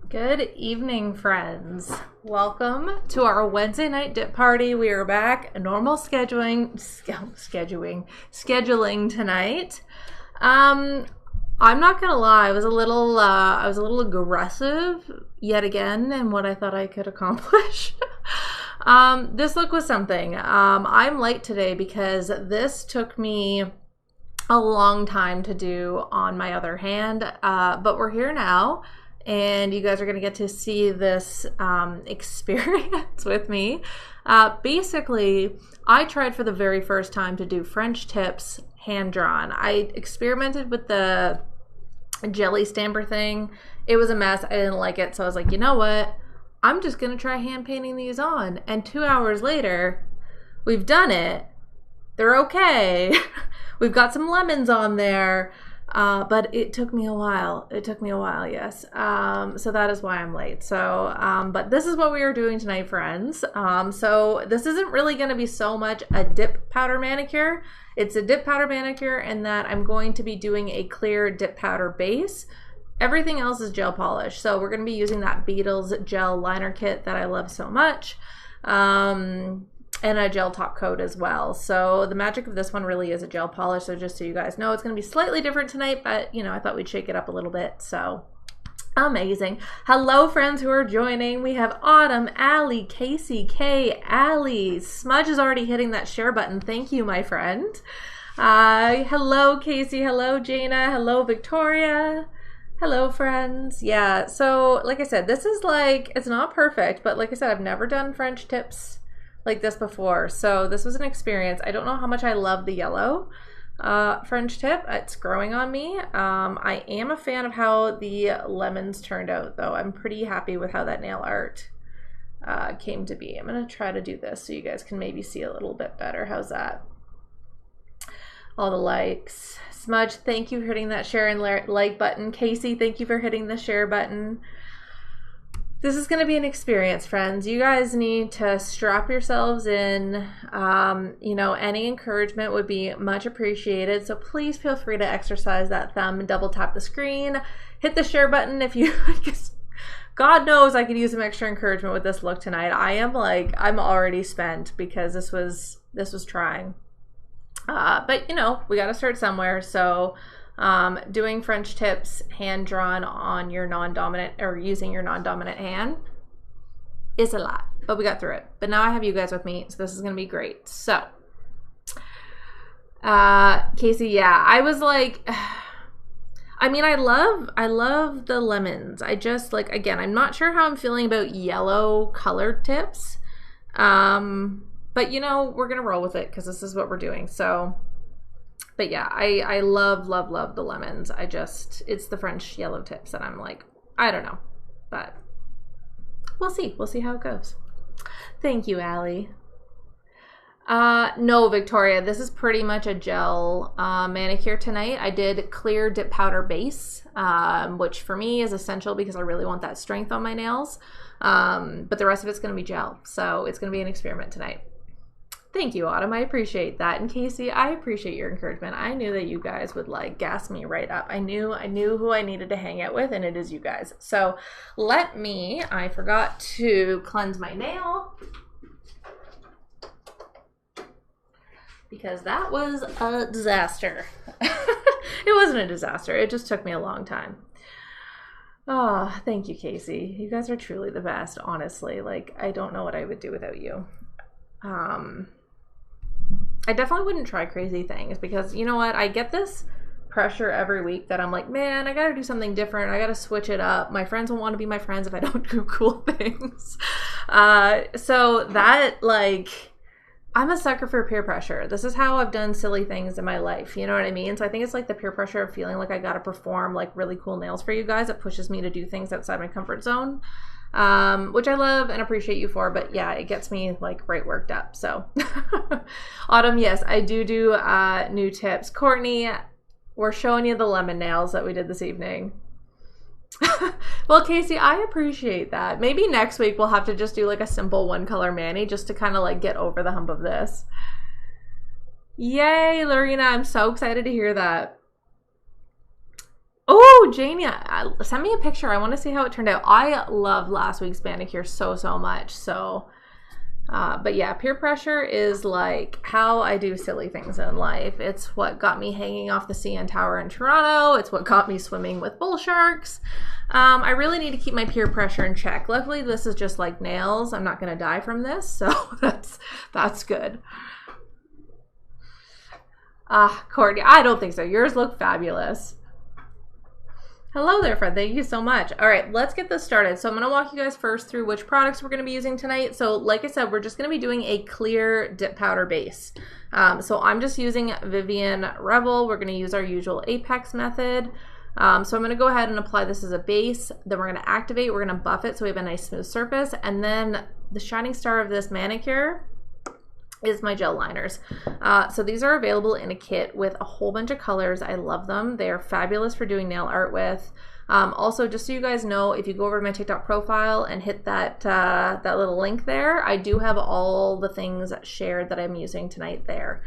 Good evening, friends. Welcome to our Wednesday night dip party. We are back, normal scheduling tonight. I'm not gonna lie, I was a little aggressive yet again in what I thought I could accomplish. This look was something. I'm late today because this took me a long time to do on my other hand, but we're here now. And you guys are going to get to see this experience with me. Basically, I tried for the very first time to do French tips hand-drawn. I experimented with the jelly stamper thing. It was a mess. I didn't like it. So I was like, you know what? I'm just going to try hand painting these on. And 2 hours later, we've done it. They're okay. We've got some lemons on there. But it took me a while. Yes. So that is why I'm late. So, but this is what we are doing tonight, friends. So this isn't really going to be so much a dip powder manicure. It's a dip powder manicure in that I'm going to be doing a clear dip powder base. Everything else is gel polish. So we're going to be using that Beetles gel liner kit that I love so much. And a gel top coat as well. So the magic of this one really is a gel polish. So just so you guys know, it's going to be slightly different tonight, but you know, I thought we'd shake it up a little bit. So amazing. Hello, friends who are joining. We have Autumn, Allie, Casey, Kay, Allie. Smudge is already hitting that share button. Thank you, my friend. Hello, Casey. Hello, Jana. Hello, Victoria. Hello, friends. Yeah, so like I said, this is like, it's not perfect, but like I said, I've never done French tips like this before, so this was an experience. I don't know how much I love the yellow French tip. It's growing on me. I am a fan of how the lemons turned out, though. I'm pretty happy with how that nail art came to be. I'm gonna try to do this so you guys can maybe see a little bit better. How's that? All the likes. Smudge, thank you for hitting that share and like button. Casey, thank you for hitting the share button. This is going to be an experience, friends. You guys need to strap yourselves in. You know, any encouragement would be much appreciated. So please feel free to exercise that thumb and double tap the screen. Hit the share button if you, God knows I could use some extra encouragement with this look tonight. I'm already spent because this was trying. But you know, we got to start somewhere. So doing French tips hand drawn on your non-dominant or using your non-dominant hand is a lot, but we got through it. But now I have you guys with me, so this is gonna be great. So Casey, yeah, I was like, I mean, I love the lemons. I just like, again, I'm not sure how I'm feeling about yellow colored tips, but you know, we're gonna roll with it because this is what we're doing. So but yeah, I love the lemons. It's the French yellow tips that I'm like, I don't know, but we'll see. We'll see how it goes. Thank you, Allie. No, Victoria, this is pretty much a gel manicure tonight. I did clear dip powder base, which for me is essential because I really want that strength on my nails. But the rest of it's going to be gel. So it's going to be an experiment tonight. Thank you, Autumn. I appreciate that. And Casey, I appreciate your encouragement. I knew that you guys would like gas me right up. I knew who I needed to hang out with, and it is you guys. So I forgot to cleanse my nail because that was a disaster. It wasn't a disaster. It just took me a long time. Oh, thank you, Casey. You guys are truly the best, honestly. Like, I don't know what I would do without you. I definitely wouldn't try crazy things because you know what? I get this pressure every week that I'm like, man, I gotta do something different. I gotta switch it up. My friends won't want to be my friends if I don't do cool things. So that, like, I'm a sucker for peer pressure. This is how I've done silly things in my life. You know what I mean? So I think it's like the peer pressure of feeling like I gotta perform like really cool nails for you guys that pushes me to do things outside my comfort zone. Which I love and appreciate you for, but yeah, it gets me like right worked up. So Autumn, yes, I do new tips. Courtney, we're showing you the lemon nails that we did this evening. Well, Casey, I appreciate that. Maybe next week we'll have to just do like a simple one color mani just to kind of like get over the hump of this. Yay, Lorena, I'm so excited to hear that. Oh, Oh, Janie, send me a picture. I want to see how it turned out. I loved last week's Manicure so much. So, but yeah, peer pressure is like how I do silly things in life. It's what got me hanging off the CN Tower in Toronto. It's what got me swimming with bull sharks. I really need to keep my peer pressure in check. Luckily, this is just like nails. I'm not going to die from this, so that's good. Courtney, I don't think so. Yours look fabulous. Hello there, Fred. Thank you so much. All right, let's get this started. So I'm going to walk you guys first through which products we're going to be using tonight. So like I said, we're just going to be doing a clear dip powder base. So I'm just using Vivian Revel. We're going to use our usual Apex method. So I'm going to go ahead and apply this as a base. Then we're going to activate. We're going to buff it so we have a nice smooth surface. And then the shining star of this manicure is my gel liners. So these are available in a kit with a whole bunch of colors. I love them. They are fabulous for doing nail art with. Also, just so you guys know, if you go over to my TikTok profile and hit that that little link there, I do have all the things shared that I'm using tonight there,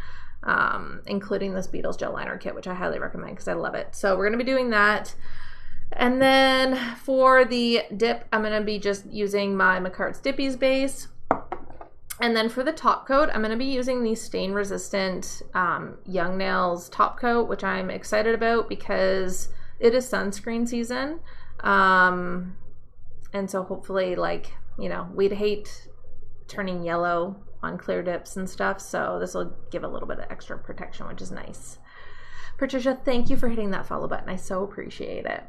including this Beetles gel liner kit, which I highly recommend because I love it. So we're going to be doing that. And then for the dip, I'm going to be just using my Macart's Dippies base. And then for the top coat, I'm going to be using the stain resistant Young Nails top coat, which I'm excited about because it is sunscreen season. And so hopefully, like, you know, we'd hate turning yellow on clear dips and stuff. So this will give a little bit of extra protection, which is nice. Patricia, thank you for hitting that follow button. I so appreciate it.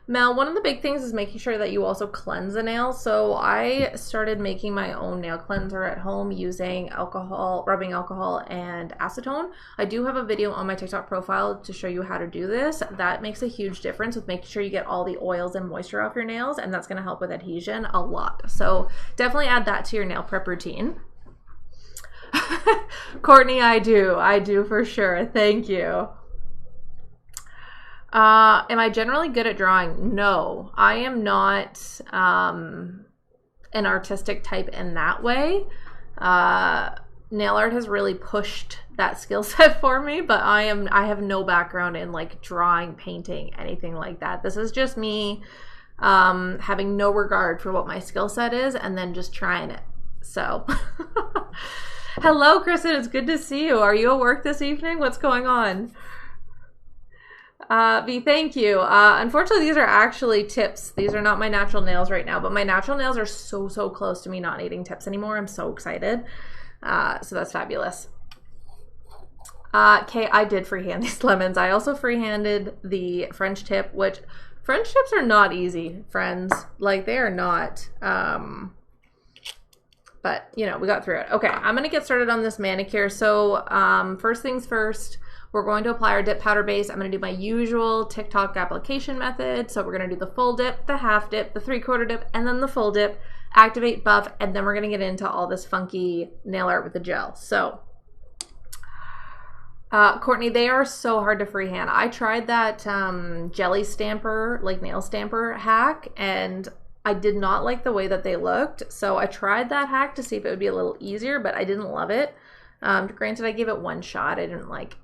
Mel, one of the big things is making sure that you also cleanse the nails. So I started making my own nail cleanser at home using alcohol, rubbing alcohol and acetone. I do have a video on my TikTok profile to show you how to do this. That makes a huge difference with making sure you get all the oils and moisture off your nails, and that's going to help with adhesion a lot. So definitely add that to your nail prep routine. Courtney, I do for sure. Thank you. Am I generally good at drawing? No, I am not an artistic type in that way. Nail art has really pushed that skill set for me, but I have no background in like drawing, painting, anything like that. This is just me having no regard for what my skill set is and then just trying it. So hello, Kristen. It's good to see you. Are you at work this evening? What's going on? V, thank you. Unfortunately, these are actually tips. These are not my natural nails right now, but my natural nails are so close to me not needing tips anymore. I'm so excited. So that's fabulous. Kay, I did freehand these lemons. I also freehanded the French tip, which French tips are not easy, friends. Like, they are not. But, you know, we got through it. Okay, I'm going to get started on this manicure. So first things first, we're going to apply our dip powder base. I'm going to do my usual TikTok application method. So we're going to do the full dip, the half dip, the 3/4 dip, and then the full dip, activate, buff, and then we're going to get into all this funky nail art with the gel. So Courtney, they are so hard to freehand. I tried that jelly stamper, like nail stamper hack, and I did not like the way that they looked. So I tried that hack to see if it would be a little easier, but I didn't love it. Granted, I gave it one shot. I didn't like,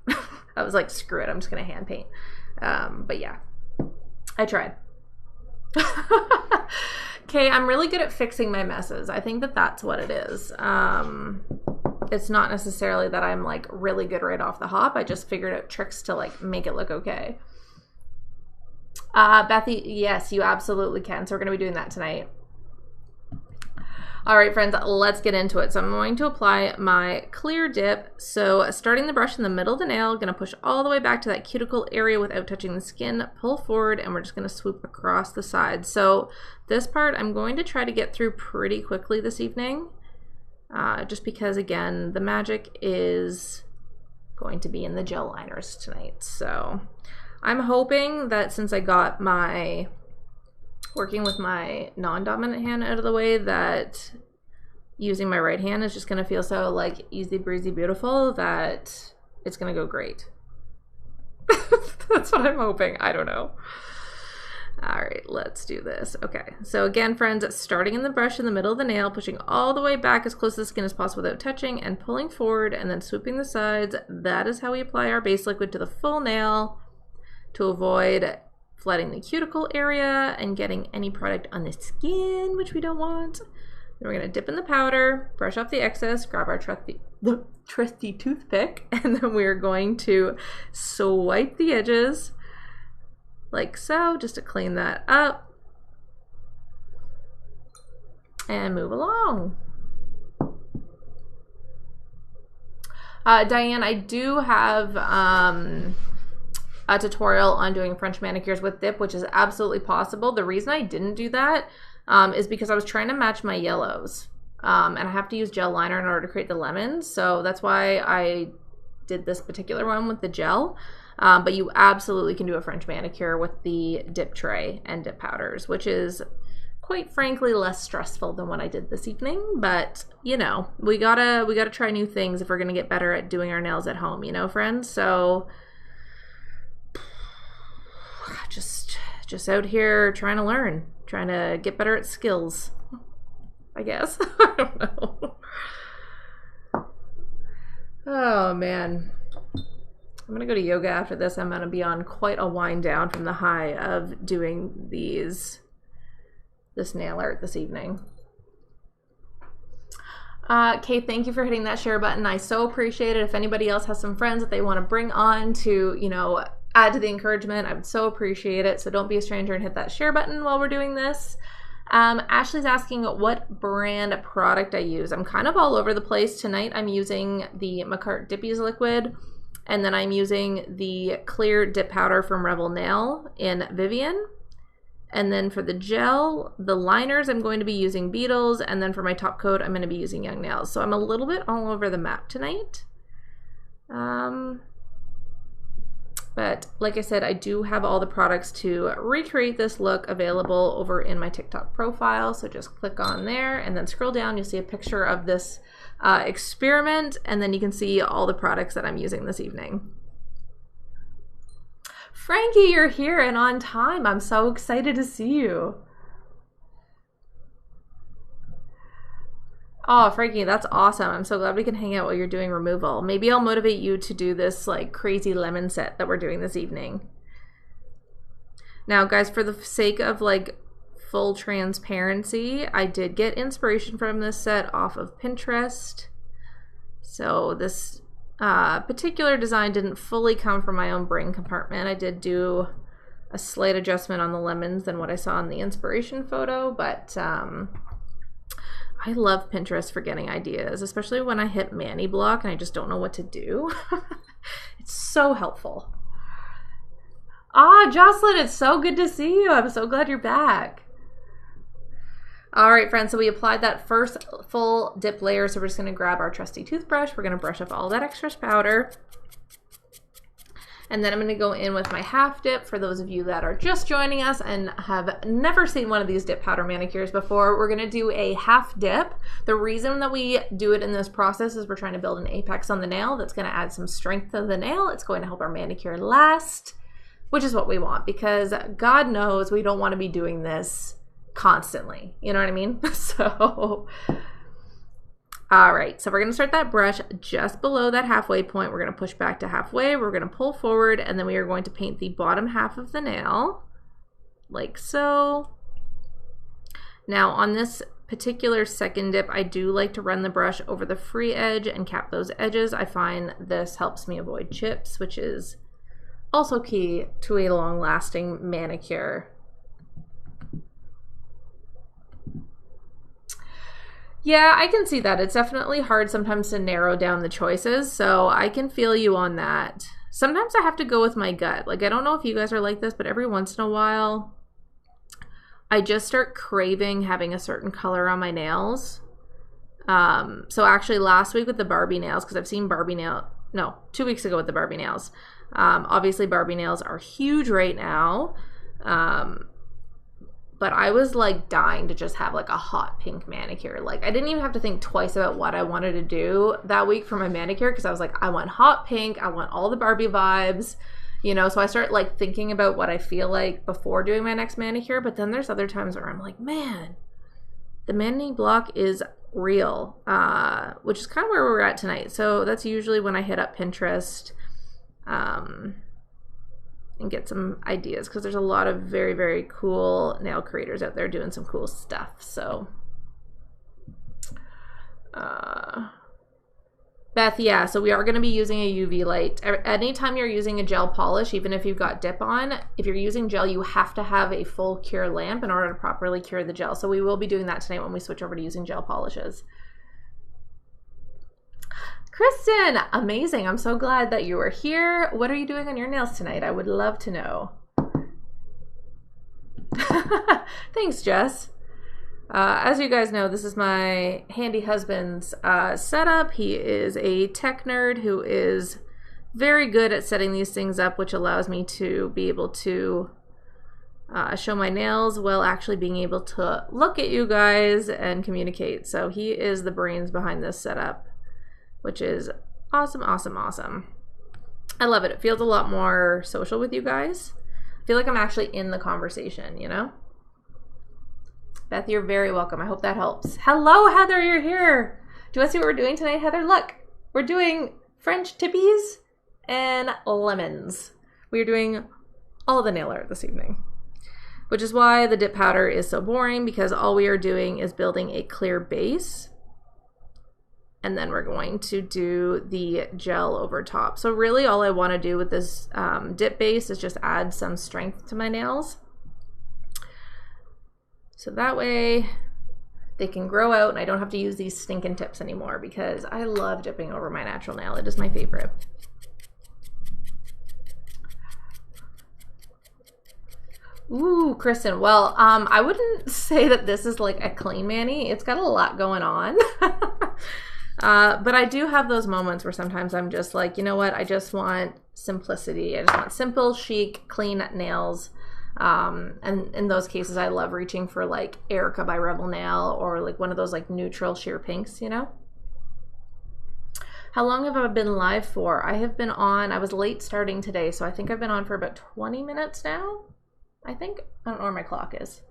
I was like, screw it, I'm just going to hand paint. But yeah, I tried. Okay, I'm really good at fixing my messes. I think that that's what it is. It's not necessarily that I'm like really good right off the hop. I just figured out tricks to like make it look okay. Bethy, yes, you absolutely can. So we're going to be doing that tonight. All right, friends, let's get into it. So I'm going to apply my clear dip. So starting the brush in the middle of the nail, going to push all the way back to that cuticle area without touching the skin, pull forward, and we're just going to swoop across the side. So this part I'm going to try to get through pretty quickly this evening, just because, again, the magic is going to be in the gel liners tonight. So I'm hoping that since I got my working with my non-dominant hand out of the way, that using my right hand is just going to feel so like easy breezy beautiful that it's going to go great. That's what I'm hoping. I don't know. All right, let's do this. Okay, so again, friends, starting in the brush in the middle of the nail, pushing all the way back as close to the skin as possible without touching, and pulling forward, and then swooping the sides. That is how we apply our base liquid to the full nail to avoid flooding the cuticle area and getting any product on the skin, which we don't want. Then we're gonna dip in the powder, brush off the excess, grab our trusty toothpick, and then we're going to swipe the edges like so, just to clean that up and move along. Diane, I do have a tutorial on doing French manicures with dip, which is absolutely possible. The reason I didn't do that is because I was trying to match my yellows, and I have to use gel liner in order to create the lemons, so that's why I did this particular one with the gel. But you absolutely can do a French manicure with the dip tray and dip powders, which is quite frankly less stressful than what I did this evening. But you know, we gotta try new things if we're gonna get better at doing our nails at home, you know, friends. So just out here trying to learn, trying to get better at skills, I guess. I don't know. Oh man. I'm gonna go to yoga after this. I'm gonna be on quite a wind down from the high of doing this nail art this evening. Kate, thank you for hitting that share button. I so appreciate it. If anybody else has some friends that they want to bring on to, you know, add to the encouragement, I would so appreciate it. So don't be a stranger and hit that share button while we're doing this. Ashley's asking what brand product I use. I'm kind of all over the place. Tonight I'm using the Manicure Dippies liquid, and then I'm using the clear dip powder from Revel Nail in Vivian. And then for the gel, the liners, I'm going to be using Beetles, and then for my top coat, I'm going to be using Young Nails. So I'm a little bit all over the map tonight. But like I said, I do have all the products to recreate this look available over in my TikTok profile. So just click on there and then scroll down. You'll see a picture of this experiment, and then you can see all the products that I'm using this evening. Frankie, you're here and on time. I'm so excited to see you. Oh, Frankie, that's awesome. I'm so glad we can hang out while you're doing removal. Maybe I'll motivate you to do this like crazy lemon set that we're doing this evening. Now, guys, for the sake of like full transparency, I did get inspiration from this set off of Pinterest. So this particular design didn't fully come from my own brain compartment. I did do a slight adjustment on the lemons than what I saw in the inspiration photo, but I love Pinterest for getting ideas, especially when I hit Mani block and I just don't know what to do. It's so helpful. Ah, Jocelyn, it's so good to see you. I'm so glad you're back. All right, friends, so we applied that first full dip layer, so we're just gonna grab our trusty toothbrush. We're gonna brush off all that extra powder. And then I'm gonna go in with my half dip. For those of you that are just joining us and have never seen one of these dip powder manicures before, we're gonna do a half dip. The reason that we do it in this process is we're trying to build an apex on the nail that's gonna add some strength to the nail. It's going to help our manicure last, which is what we want, because God knows we don't wanna be doing this constantly, you know what I mean? So, all right, so we're gonna start that brush just below that halfway point. We're gonna push back to halfway, we're gonna pull forward, and then we are going to paint the bottom half of the nail, like so. Now on this particular second dip, I do like to run the brush over the free edge and cap those edges. I find this helps me avoid chips, which is also key to a long-lasting manicure. Yeah, I can see that. It's definitely hard sometimes to narrow down the choices, so I can feel you on that. Sometimes I have to go with my gut. Like, I don't know if you guys are like this, but every once in a while, I just start craving having a certain color on my nails. So actually last week with the Barbie nails, because I've seen Barbie nail, no, 2 weeks ago with the Barbie nails. Obviously Barbie nails are huge right now. But I was like dying to just have like a hot pink manicure. Like I didn't even have to think twice about what I wanted to do that week for my manicure, because I was like, I want hot pink, I want all the Barbie vibes. You know, so I start like thinking about what I feel like before doing my next manicure, but then there's other times where I'm like, man, the mani block is real, which is kind of where we're at tonight. So that's usually when I hit up Pinterest and get some ideas, because there's a lot of very, very cool nail creators out there doing some cool stuff. So Beth, yeah, so we are going to be using a UV light. Anytime you're using a gel polish, even if you've got dip on, if you're using gel, you have to have a full cure lamp in order to properly cure the gel. So we will be doing that tonight when we switch over to using gel polishes. Kristen, amazing. I'm so glad that you are here. What are you doing on your nails tonight? I would love to know. Thanks, Jess. As you guys know, this is my handy husband's setup. He is a tech nerd who is very good at setting these things up, which allows me to be able to show my nails while actually being able to look at you guys and communicate. So he is the brains behind this setup, which is awesome, awesome, awesome. I love it. It feels a lot more social with you guys. I feel like I'm actually in the conversation, you know? Beth, you're very welcome. I hope that helps. Hello, Heather, you're here. Do you want to see what we're doing tonight, Heather? Look, we're doing French tippies and lemons. We are doing all the nail art this evening, which is why the dip powder is so boring, because all we are doing is building a clear base, and then we're going to do the gel over top. So really all I want to do with this dip base is just add some strength to my nails. So that way they can grow out and I don't have to use these stinking tips anymore, because I love dipping over my natural nail. It is my favorite. Ooh, Kristen. Well, I wouldn't say that this is like a clean mani. It's got a lot going on. But I do have those moments where sometimes I'm just like, you know what? I just want simplicity. I just want simple, chic, clean nails. And in those cases, I love reaching for like Erica by Rebel Nail, or like one of those like neutral sheer pinks, you know? How long have I been live for? I have been on, I was late starting today, so I think I've been on for about 20 minutes now. I think, I don't know where my clock is.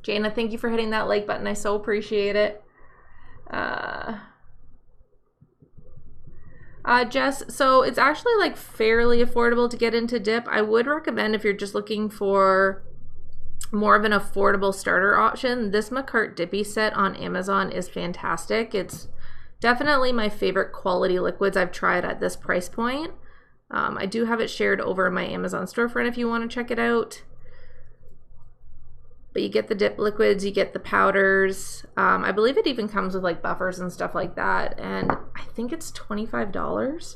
Jana, thank you for hitting that like button. I so appreciate it. Jess, so it's actually like fairly affordable to get into dip. I would recommend, if you're just looking for more of an affordable starter option, this McCart Dippy set on Amazon is fantastic. It's definitely my favorite quality liquids I've tried at this price point. I do have it shared over in my Amazon storefront if you want to check it out. But you get the dip liquids, you get the powders. I believe it even comes with like buffers and stuff like that. And I think it's $25.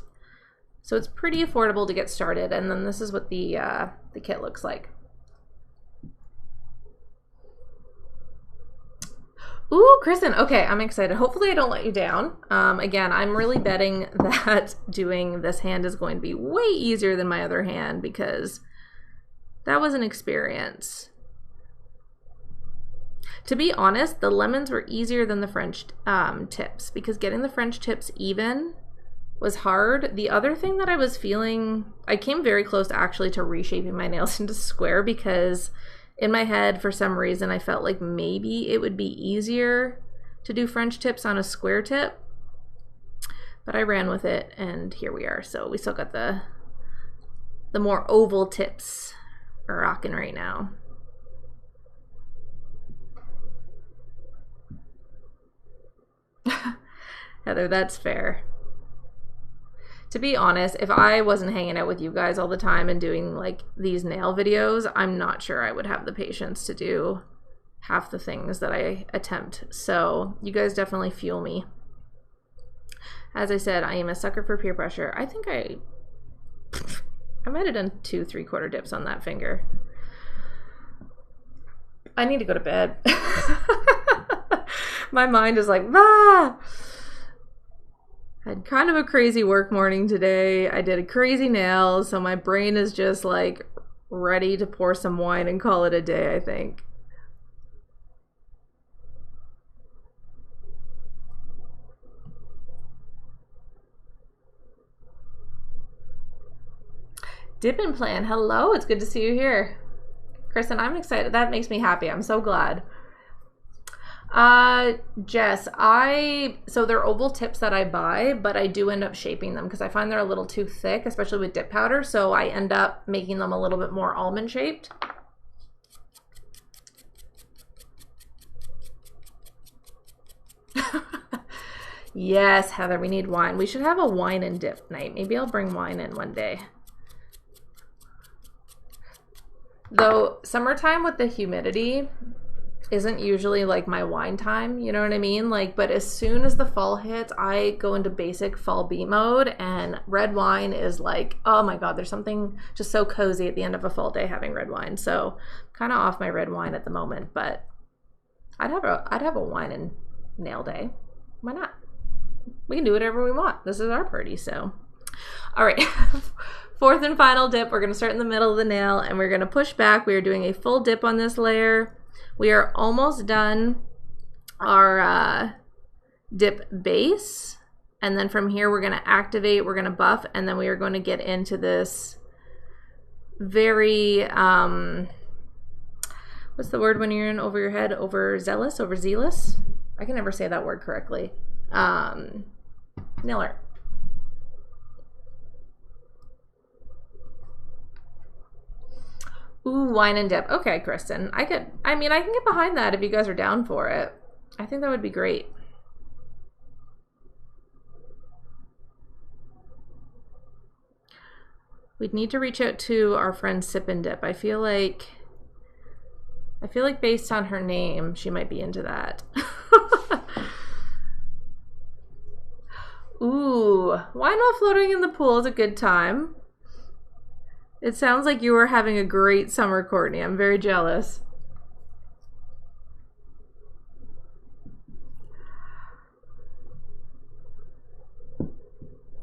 So it's pretty affordable to get started. And then this is what the kit looks like. Ooh, Kristen. Okay, I'm excited. Hopefully I don't let you down. Again, I'm really betting that doing this hand is going to be way easier than my other hand, because that was an experience. To be honest, the lemons were easier than the French tips, because getting the French tips even was hard. The other thing that I was feeling, I came very close actually to reshaping my nails into square, because in my head, for some reason, I felt like maybe it would be easier to do French tips on a square tip. But I ran with it, and here we are. So we still got the more oval tips rocking right now. Heather, that's fair. To be honest, if I wasn't hanging out with you guys all the time and doing like these nail videos, I'm not sure I would have the patience to do half the things that I attempt. So you guys definitely fuel me. As I said, I am a sucker for peer pressure. I think I might have done 2 3/4 dips on that finger. I need to go to bed. My mind is like, ah! Had kind of a crazy work morning today. I did a crazy nail, so my brain is just like ready to pour some wine and call it a day, I think. Dippin' Plan, hello, it's good to see you here. Kristen, I'm excited. That makes me happy. I'm so glad. Jess, so they're oval tips that I buy, but I do end up shaping them because I find they're a little too thick, especially with dip powder, so I end up making them a little bit more almond shaped. Yes, Heather, we need wine. We should have a wine and dip night. Maybe I'll bring wine in one day. Though summertime with the humidity isn't usually like my wine time, you know what I mean? Like, but as soon as the fall hits, I go into basic fall bee mode, and red wine is like, oh my God, there's something just so cozy at the end of a fall day having red wine. So kind of off my red wine at the moment, but I'd have a wine and nail day. Why not? We can do whatever we want. This is our party, so. All right, fourth and final dip. We're gonna start in the middle of the nail and we're gonna push back. We are doing a full dip on this layer. We are almost done our dip base. And then from here, we're gonna activate, we're gonna buff, and then we are going to get into this very, what's the word when you're in over your head? Overzealous? Overzealous? I can never say that word correctly. Nail art. Ooh, wine and dip. Okay, Kristen. I can get behind that if you guys are down for it. I think that would be great. We'd need to reach out to our friend Sip and Dip. I feel like based on her name, she might be into that. Ooh, why not floating in the pool is a good time. It sounds like you were having a great summer, Courtney. I'm very jealous.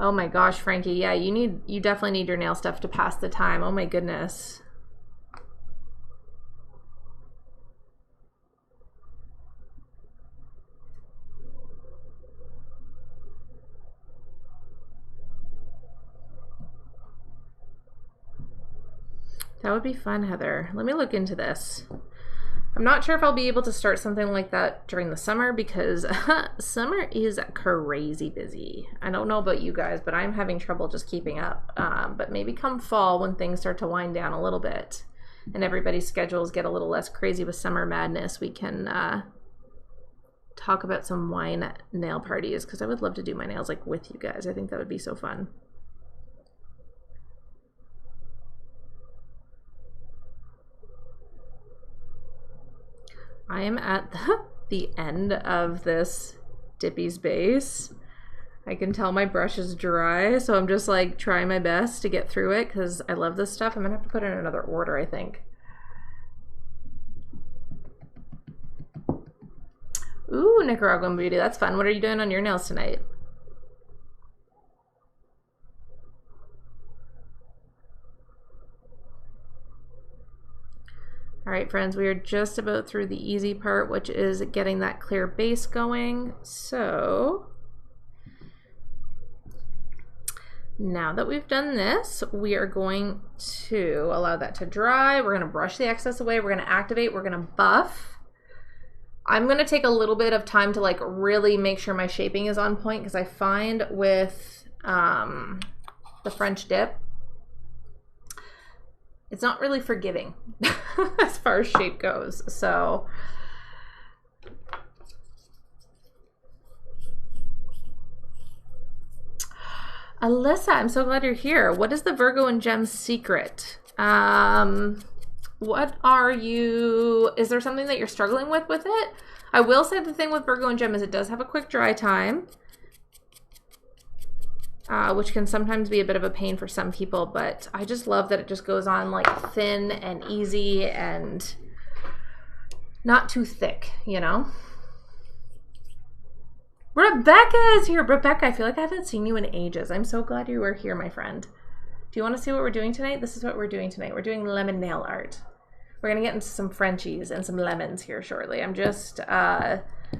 Oh my gosh, Frankie. Yeah, you definitely need your nail stuff to pass the time. Oh my goodness. That would be fun, Heather. Let me look into this. I'm not sure if I'll be able to start something like that during the summer because summer is crazy busy. I don't know about you guys, but I'm having trouble just keeping up. But maybe come fall when things start to wind down a little bit and everybody's schedules get a little less crazy with summer madness, we can talk about some wine nail parties because I would love to do my nails like with you guys. I think that would be so fun. I am at the end of this Dippy's base. I can tell my brush is dry, so I'm just like trying my best to get through it because I love this stuff. I'm gonna have to put it in another order, I think. Ooh, Nicaraguan beauty, that's fun. What are you doing on your nails tonight? All right, friends, we are just about through the easy part, which is getting that clear base going. So now that we've done this, we are going to allow that to dry. We're gonna brush the excess away. We're gonna activate, we're gonna buff. I'm gonna take a little bit of time to like really make sure my shaping is on point because I find with the French dip, it's not really forgiving as far as shape goes. So Alyssa, I'm so glad you're here. What is the Virgo and Gems secret? What are you, is there something that you're struggling with it? I will say the thing with Virgo and Gem is it does have a quick dry time. Which can sometimes be a bit of a pain for some people, but I just love that it just goes on like thin and easy and not too thick, you know? Rebecca is here. Rebecca, I feel like I haven't seen you in ages. I'm so glad you were here, my friend. Do you want to see what we're doing tonight? This is what we're doing tonight. We're doing lemon nail art. We're going to get into some Frenchies and some lemons here shortly. I'm just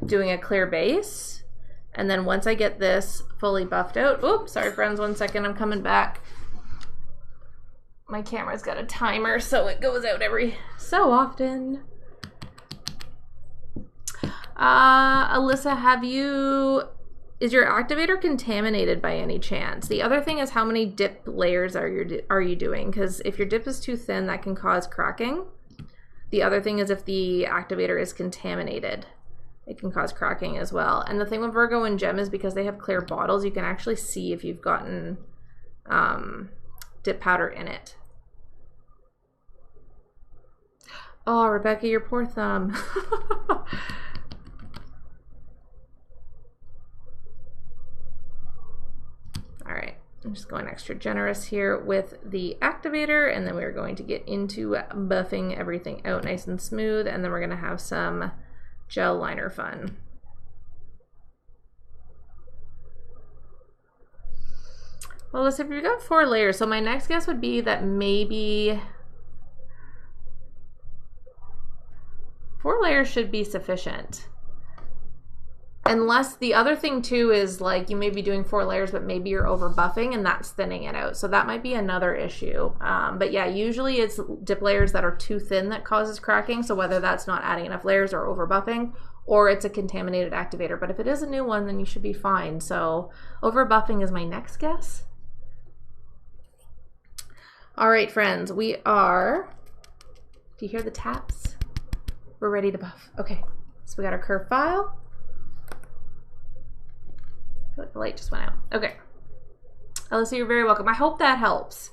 doing a clear base. And then once I get this fully buffed out, oops, sorry friends, 1 second, I'm coming back. my camera's got a timer, so it goes out every so often. Alyssa, is your activator contaminated by any chance? The other thing is, how many dip layers are you doing? Because if your dip is too thin, that can cause cracking. The other thing is, if the activator is contaminated, it can cause cracking as well. And the thing with Virgo and Gem is, because they have clear bottles, you can actually see if you've gotten dip powder in it. Oh, Rebecca, your poor thumb. All right, I'm just going extra generous here with the activator, and then we're going to get into buffing everything out nice and smooth, and then we're gonna have some gel liner fun. Well, listen, we've got 4 layers, so my next guess would be that maybe 4 layers should be sufficient. Unless the other thing too is, like, you may be doing 4 layers, but maybe you're over buffing and that's thinning it out. So that might be another issue. But yeah, usually it's dip layers that are too thin that causes cracking. So whether that's not adding enough layers or over buffing, or it's a contaminated activator. But if it is a new one, then you should be fine. So over buffing is my next guess. All right, friends, we are, do you hear the taps? We're ready to buff. Okay, so we got our curve file. I feel like the light just went out. Okay. Alyssa, you're very welcome. I hope that helps.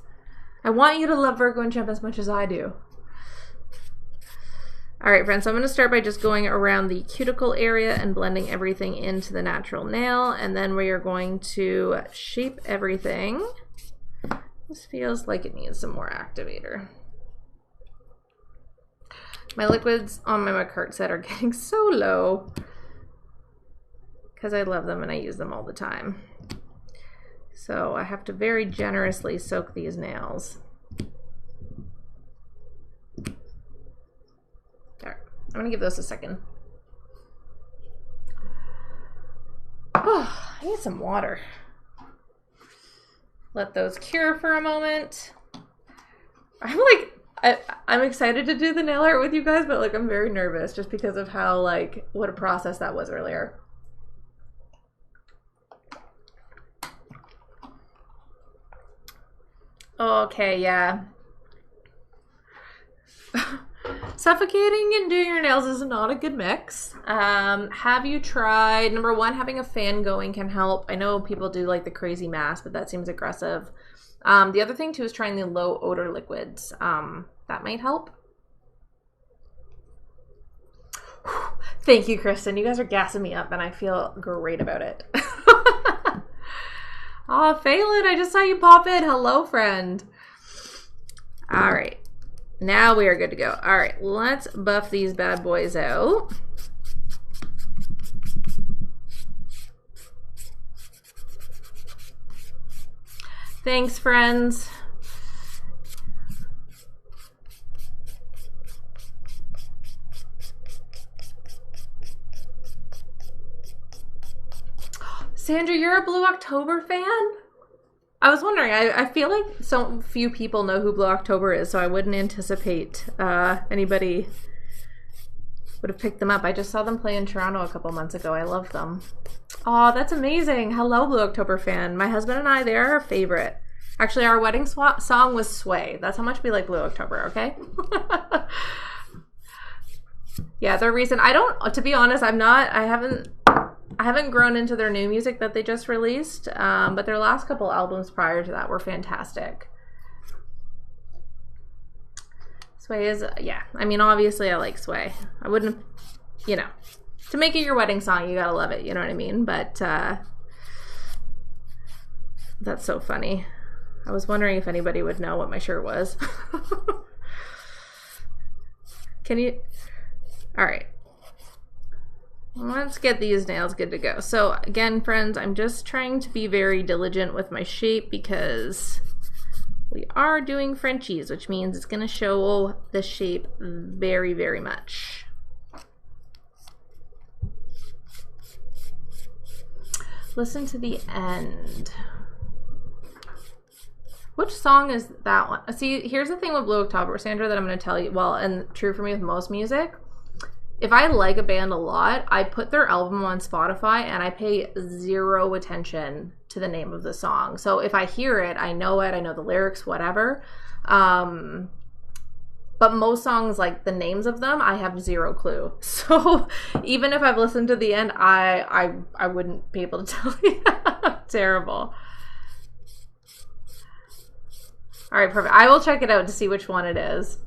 I want you to love Virgo and Gem as much as I do. All right, friends, so I'm going to start by just going around the cuticle area and blending everything into the natural nail, and then we are going to shape everything. This feels like it needs some more activator. My liquids on my cart set are getting so low because I love them and I use them all the time. So I have to very generously soak these nails. There. I'm gonna give those a second. Oh, I need some water. Let those cure for a moment. I'm excited to do the nail art with you guys, but like I'm very nervous just because of how, like, what a process that was earlier. Okay, yeah. Suffocating and doing your nails is not a good mix. Have you tried, number one, having a fan going can help. I know people do like the crazy mask, but that seems aggressive. The other thing too is trying the low odor liquids. That might help. Thank you, Kristen. You guys are gassing me up and I feel great about it. Oh, Phelan, I just saw you pop in. Hello, friend. All right. Now we are good to go. All right, let's buff these bad boys out. Thanks, friends. Sandra, you're a Blue October fan? I was wondering, I feel like so few people know who Blue October is, so I wouldn't anticipate anybody would have picked them up. I just saw them play in Toronto a couple months ago. I love them. Oh, that's amazing. Hello, Blue October fan. My husband and I, they're our favorite. Actually, our wedding song was Sway. That's how much we like Blue October, okay? Yeah, the reason, to be honest, I haven't grown into their new music that they just released, but their last couple albums prior to that were fantastic. Sway is, yeah, I mean, obviously I like Sway. I wouldn't, you know, to make it your wedding song, you gotta love it, you know what I mean? But that's so funny. I was wondering if anybody would know what my shirt was. Can you, all right. Let's get these nails good to go. So again, friends, I'm just trying to be very diligent with my shape because we are doing Frenchies, which means it's going to show the shape very, very much. Listen to the end. Which song is that one? See, here's the thing with Blue October, Sandra, that I'm going to tell you. Well, and true for me with most music. If I like a band a lot, I put their album on Spotify and I pay zero attention to the name of the song. So if I hear it, I know the lyrics, whatever. But most songs, like the names of them, I have zero clue. So even if I've listened to the end, I wouldn't be able to tell you. Terrible. All right, perfect. I will check it out to see which one it is.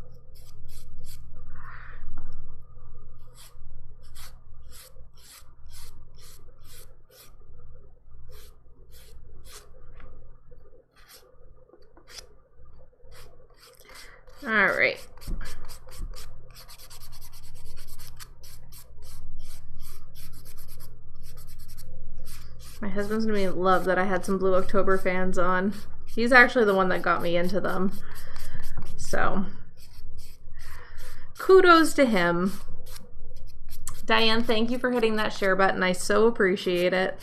All right. My husband's gonna love that I had some Blue October fans on. He's actually the one that got me into them. So, kudos to him. Diane, thank you for hitting that share button. I so appreciate it.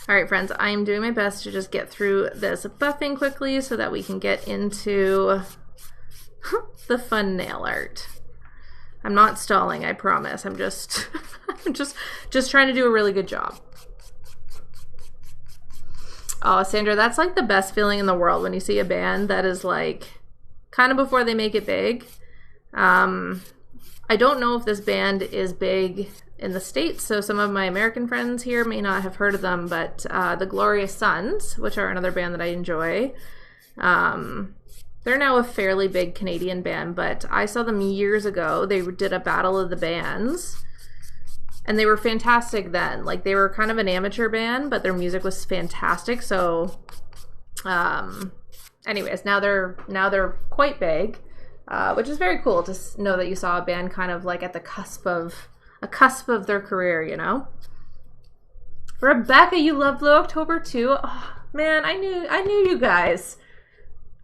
All right, friends, I am doing my best to just get through this buffing quickly so that we can get into the fun nail art. I'm not stalling, I promise. I'm just I'm just trying to do a really good job. Oh, Sandra, that's like the best feeling in the world when you see a band that is like kind of before they make it big. I don't know if this band is big in the States, so some of my American friends here may not have heard of them, but the Glorious Sons, which are another band that I enjoy, they're now a fairly big Canadian band, but I saw them years ago. They did a battle of the bands, and they were fantastic then. Like, they were kind of an amateur band, but their music was fantastic. So, anyways, now they're quite big, which is very cool to know that you saw a band kind of like at the cusp of their career, you know. Rebecca, you love Blue October too. Oh, man, I knew you guys.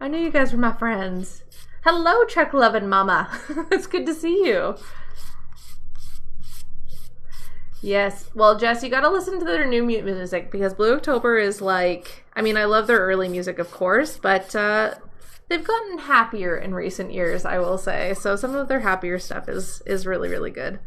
I knew you guys were my friends. Hello, Chuck Lovin' Mama. It's good to see you. Yes. Well, Jess, you got to listen to their new music because Blue October is like, I mean, I love their early music, of course, but they've gotten happier in recent years, I will say. So some of their happier stuff is really, really good.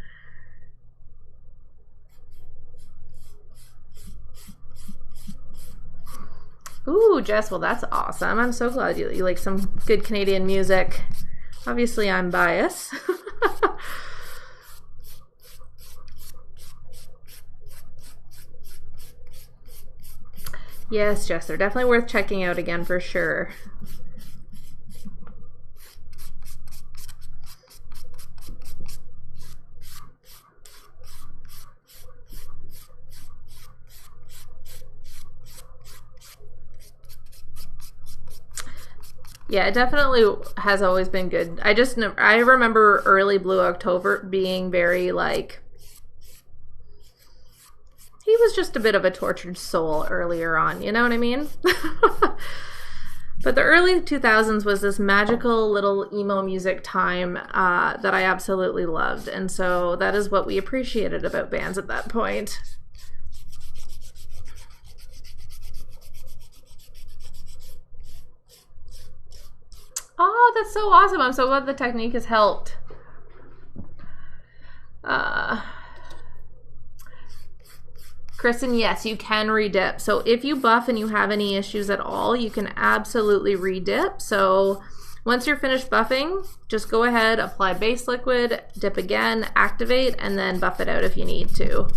Ooh, Jess, well, that's awesome. I'm so glad you like some good Canadian music. Obviously, I'm biased. Yes, Jess, they're definitely worth checking out again for sure. Yeah, it definitely has always been good. I remember early Blue October being very like, he was just a bit of a tortured soul earlier on, you know what I mean? But the early 2000s was this magical little emo music time that I absolutely loved. And so that is what we appreciated about bands at that point. Oh, that's so awesome. I'm so glad the technique has helped. Kristen, yes, you can redip. So if you buff and you have any issues at all, you can absolutely redip. So once you're finished buffing, just go ahead, apply base liquid, dip again, activate, and then buff it out if you need to.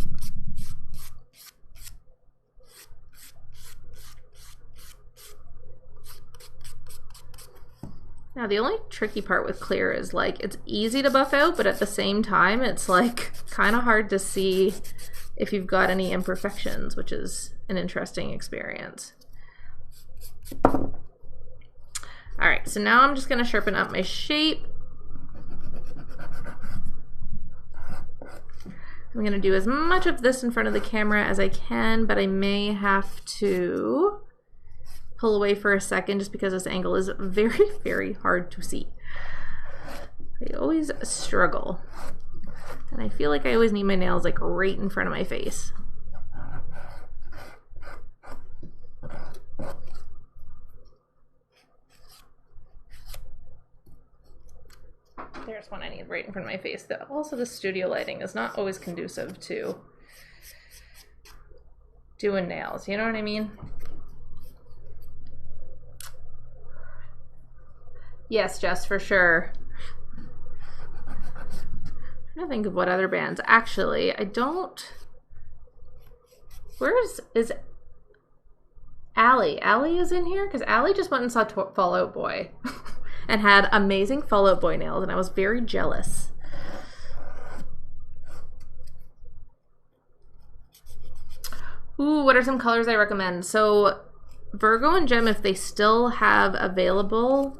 Now, the only tricky part with clear is like it's easy to buff out, but at the same time, it's like kind of hard to see if you've got any imperfections, which is an interesting experience. All right, so now I'm just going to sharpen up my shape. I'm going to do as much of this in front of the camera as I can, but I may have to pull away for a second just because this angle is very, very hard to see. I always struggle. And I feel like I always need my nails like right in front of my face. there's one I need right in front of my face. Also, the studio lighting is not always conducive to doing nails. You know what I mean? Yes, Jess, for sure. I'm trying to think of what other bands. Actually, I don't... is Allie? Allie is in here? Because Allie just went and saw Fall Out Boy and had amazing Fall Out Boy nails, and I was very jealous. Ooh, what are some colors I recommend? So Virgo and Gem, if they still have available,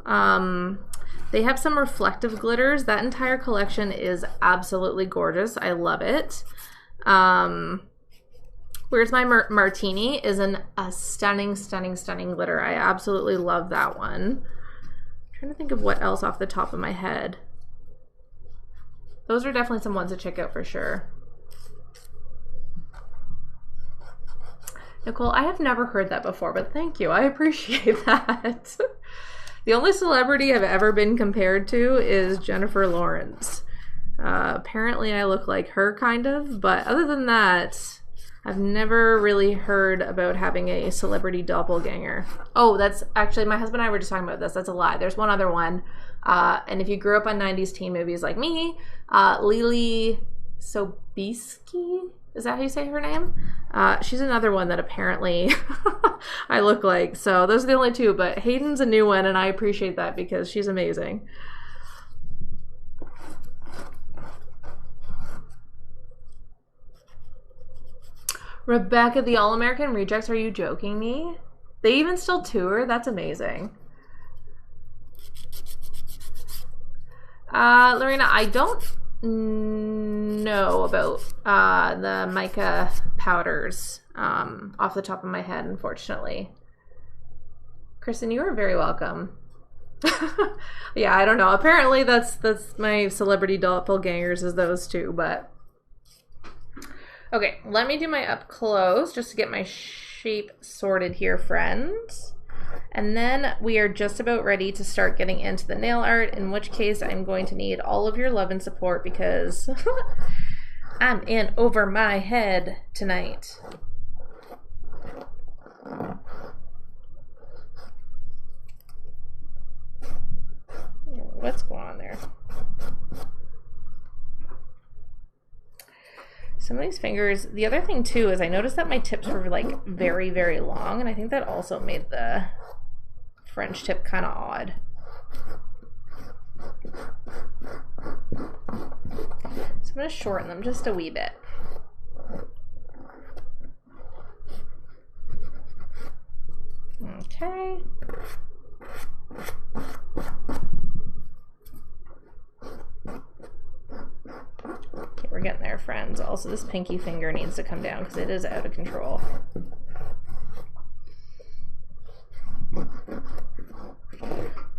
they have some reflective glitters. That entire collection is absolutely gorgeous. I love it. Where's My Martini is a stunning, stunning, stunning glitter. I absolutely love that one. I'm trying to think of what else off the top of my head. Those are definitely some ones to check out for sure. Nicole, I have never heard that before, but thank you. I appreciate that. The only celebrity I've ever been compared to is Jennifer Lawrence. Apparently I look like her, kind of, but other than that, I've never really heard about having a celebrity doppelganger. Oh, that's actually, my husband and I were just talking about this. That's a lie. There's one other one. And if you grew up on 90s teen movies like me, Lily Sobieski, is that how you say her name? She's another one that apparently I look like. So those are the only two, but Hayden's a new one, and I appreciate that because she's amazing. Rebecca, the All-American Rejects, are you joking me? They even still tour? That's amazing. Lorena, I don't know about the mica powders off the top of my head, unfortunately. Kristen, you are very welcome. Yeah, I don't know. Apparently that's my celebrity doppelgangers is those two, but okay, let me do my up close just to get my shape sorted here, friends. And then we are just about ready to start getting into the nail art, in which case I'm going to need all of your love and support because I'm in over my head tonight. What's going on there? Some of these fingers, the other thing too is I noticed that my tips were like very, very long, and I think that also made the French tip kind of odd. So I'm going to shorten them just a wee bit. Okay. Okay, we're getting there, friends. Also, this pinky finger needs to come down because it is out of control.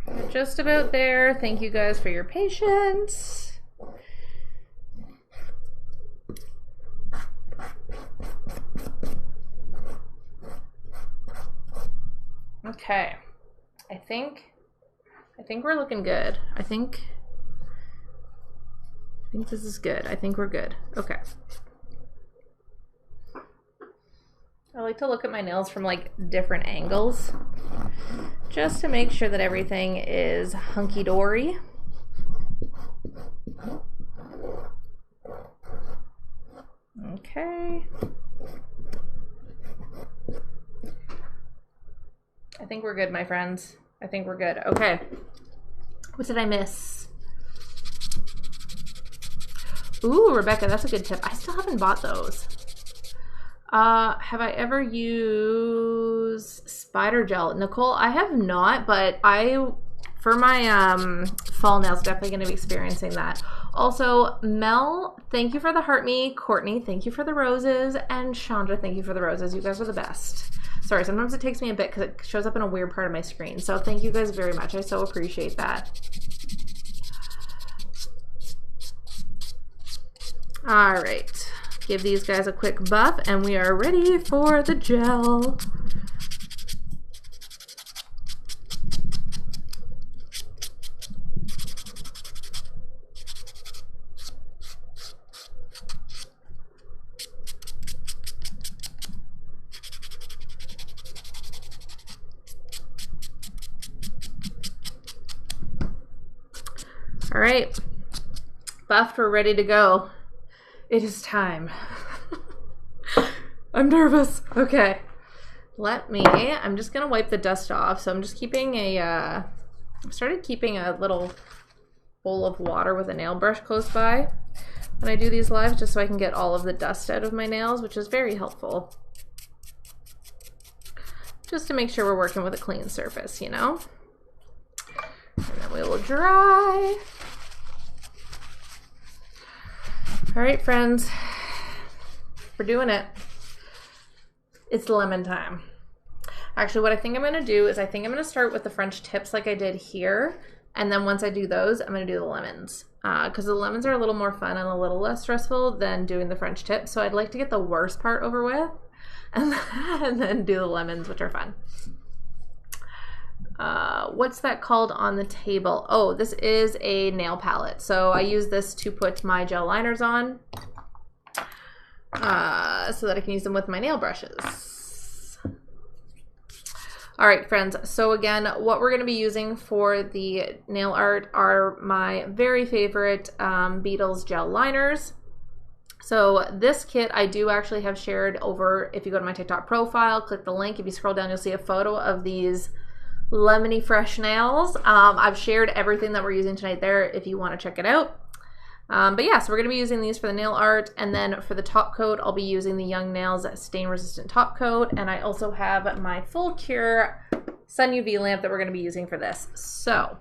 We're just about there. Thank you guys for your patience. Okay. I think we're looking good. I think this is good. I think we're good. Okay. I like to look at my nails from like different angles just to make sure that everything is hunky-dory. Okay. I think we're good, my friends. I think we're good. Okay. What did I miss? Ooh, Rebecca, that's a good tip. I still haven't bought those. Have I ever used spider gel? Nicole, I have not, but for my fall nails, definitely going to be experiencing that. Also, Mel, thank you for the heart me. Courtney, thank you for the roses. And Chandra, thank you for the roses. You guys are the best. Sorry, sometimes it takes me a bit because it shows up in a weird part of my screen. So thank you guys very much. I so appreciate that. All right. Give these guys a quick buff and we are ready for the gel. All right, buffed, we're ready to go. It is time. I'm nervous. Okay. I'm just gonna wipe the dust off. So I'm just keeping I started keeping a little bowl of water with a nail brush close by when I do these lives, just so I can get all of the dust out of my nails, which is very helpful. Just to make sure we're working with a clean surface, you know? And then we will dry. All right, friends, we're doing it. It's lemon time. Actually, what I think I'm gonna do is I think I'm gonna start with the French tips like I did here. And then once I do those, I'm gonna do the lemons. Because the lemons are a little more fun and a little less stressful than doing the French tips. So I'd like to get the worst part over with and then do the lemons, which are fun. What's that called on the table? Oh, this is a nail palette. So I use this to put my gel liners on so that I can use them with my nail brushes. All right, friends, so again, what we're gonna be using for the nail art are my very favorite Beetles gel liners. So this kit I do actually have shared over, if you go to my TikTok profile, click the link. If you scroll down, you'll see a photo of these lemony fresh nails. I've shared everything that we're using tonight there if you wanna check it out. But yeah, so we're going to be using these for the nail art, and then for the top coat, I'll be using the Young Nails Stain Resistant Top Coat, and I also have my Full Cure Sun UV lamp that we're going to be using for this. So,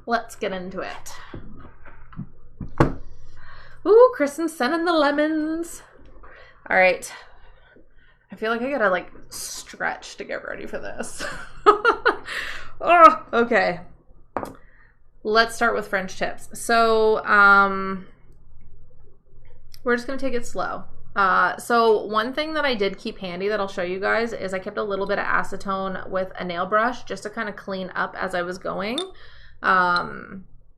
let's get into it. Ooh, Kristen's sending the lemons. All right. I feel like I gotta like stretch to get ready for this. Oh, okay. Let's start with French tips. So we're just gonna take it slow. So one thing that I did keep handy that I'll show you guys is I kept a little bit of acetone with a nail brush just to kind of clean up as I was going.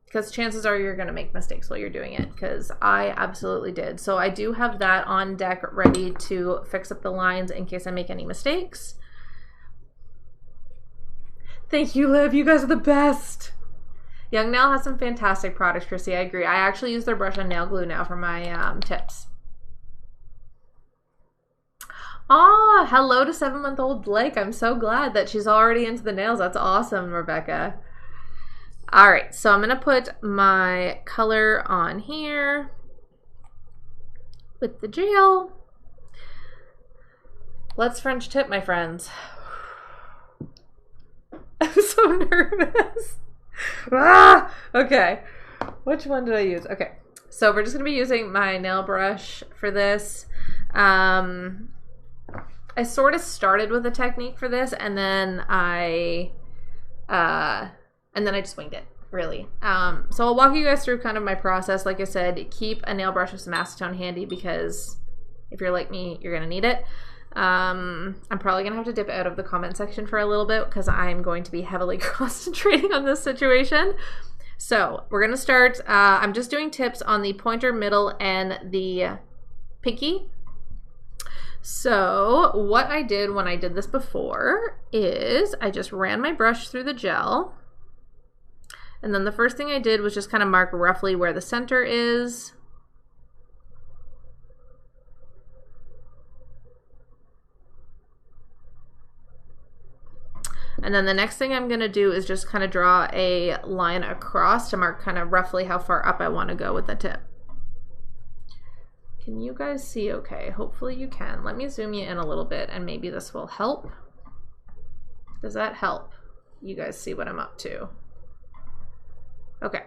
Because chances are you're gonna make mistakes while you're doing it, because I absolutely did. So I do have that on deck ready to fix up the lines in case I make any mistakes. Thank you, Liv. You guys are the best. Young Nail has some fantastic products, Chrissy. I agree. I actually use their brush on nail glue now for my tips. Ah, hello to 7-month-old Blake. I'm so glad that she's already into the nails. That's awesome, Rebecca. All right, so I'm going to put my color on here with the gel. Let's French tip, my friends. I'm so nervous. Ah, okay, which one did I use? Okay, so we're just gonna be using my nail brush for this. I sort of started with a technique for this, and then I just winged it, really. So I'll walk you guys through kind of my process. Like I said, keep a nail brush with some acetone handy, because if you're like me, you're gonna need it. I'm probably gonna have to dip out of the comment section for a little bit because I'm going to be heavily concentrating on this situation. So we're gonna start. I'm just doing tips on the pointer, middle, and the pinky. So what I did when I did this before is I just ran my brush through the gel, and then the first thing I did was just kind of mark roughly where the center is. And then the next thing I'm going to do is just kind of draw a line across to mark kind of roughly how far up I want to go with the tip. Can you guys see okay? Hopefully you can. Let me zoom you in a little bit and maybe this will help. Does that help? You guys see what I'm up to? Okay.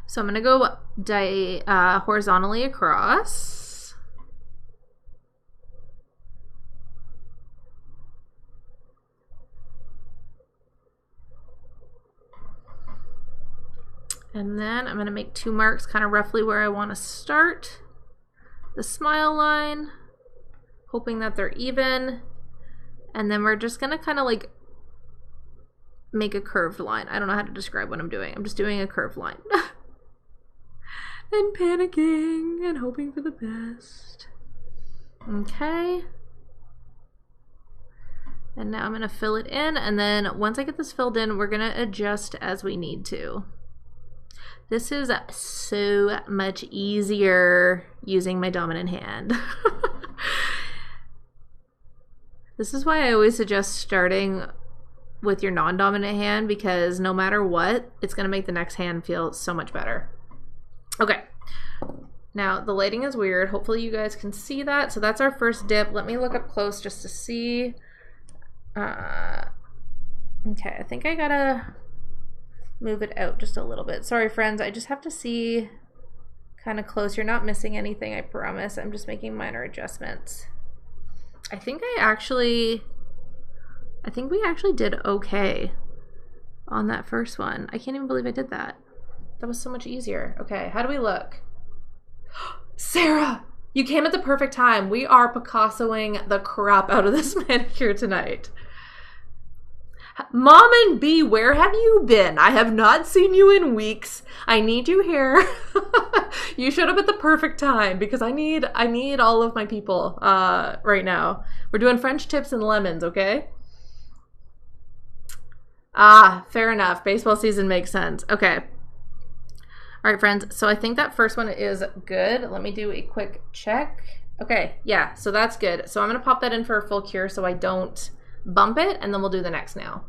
So I'm going to go horizontally across. And then I'm going to make 2 marks kind of roughly where I want to start the smile line, hoping that they're even. And then we're just going to kind of like make a curved line. I don't know how to describe what I'm doing. I'm just doing a curved line. And panicking and hoping for the best. Okay. And now I'm going to fill it in. And then once I get this filled in, we're going to adjust as we need to. This is so much easier using my dominant hand. This is why I always suggest starting with your non-dominant hand, because no matter what, it's going to make the next hand feel so much better. Okay. Now, the lighting is weird. Hopefully you guys can see that. So that's our first dip. Let me look up close just to see. Okay, I think I gotta move it out just a little bit. Sorry, friends. I just have to see kind of close. You're not missing anything, I promise. I'm just making minor adjustments. I think we actually did okay on that first one. I can't even believe I did that. That was so much easier. Okay, how do we look? Sarah, you came at the perfect time. We are Picassoing the crap out of this manicure tonight. Mom and B, where have you been? I have not seen you in weeks. I need you here. You showed up at the perfect time because I need all of my people right now. We're doing French tips and lemons, okay? Ah, fair enough. Baseball season makes sense. Okay. All right, friends. So I think that first one is good. Let me do a quick check. Okay, yeah, so that's good. So I'm going to pop that in for a full cure so I don't bump it, and then we'll do the next nail.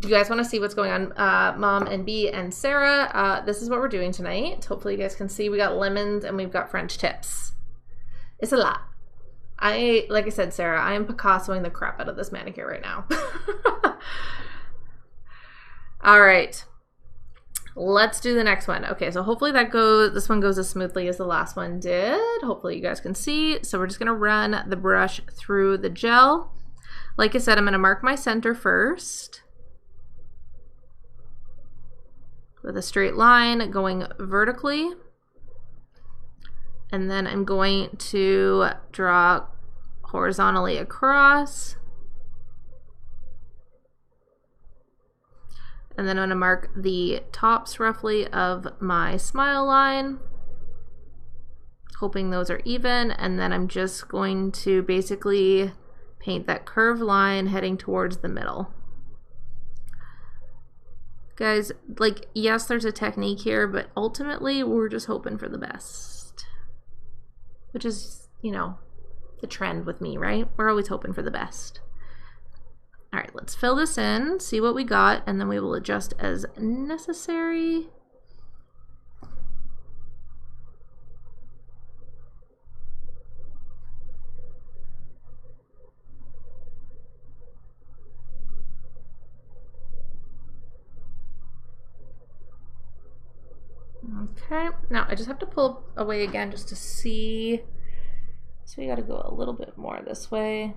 Do you guys want to see what's going on, Mom and B and Sarah? This is what we're doing tonight. Hopefully you guys can see we got lemons and we've got French tips. It's a lot. Like I said, Sarah, I am Picassoing the crap out of this manicure right now. All right. Let's do the next one. Okay, so hopefully this one goes as smoothly as the last one did. Hopefully you guys can see. So we're just gonna run the brush through the gel. Like I said, I'm gonna mark my center first with a straight line going vertically. And then I'm going to draw horizontally across. And then I'm going to mark the tops roughly of my smile line, hoping those are even. And then I'm just going to basically paint that curved line heading towards the middle. Guys, like, yes, there's a technique here, but ultimately we're just hoping for the best. Which is, you know, the trend with me, right? We're always hoping for the best. All right, let's fill this in, see what we got, and then we will adjust as necessary. Okay, now I just have to pull away again just to see. So we got to go a little bit more this way.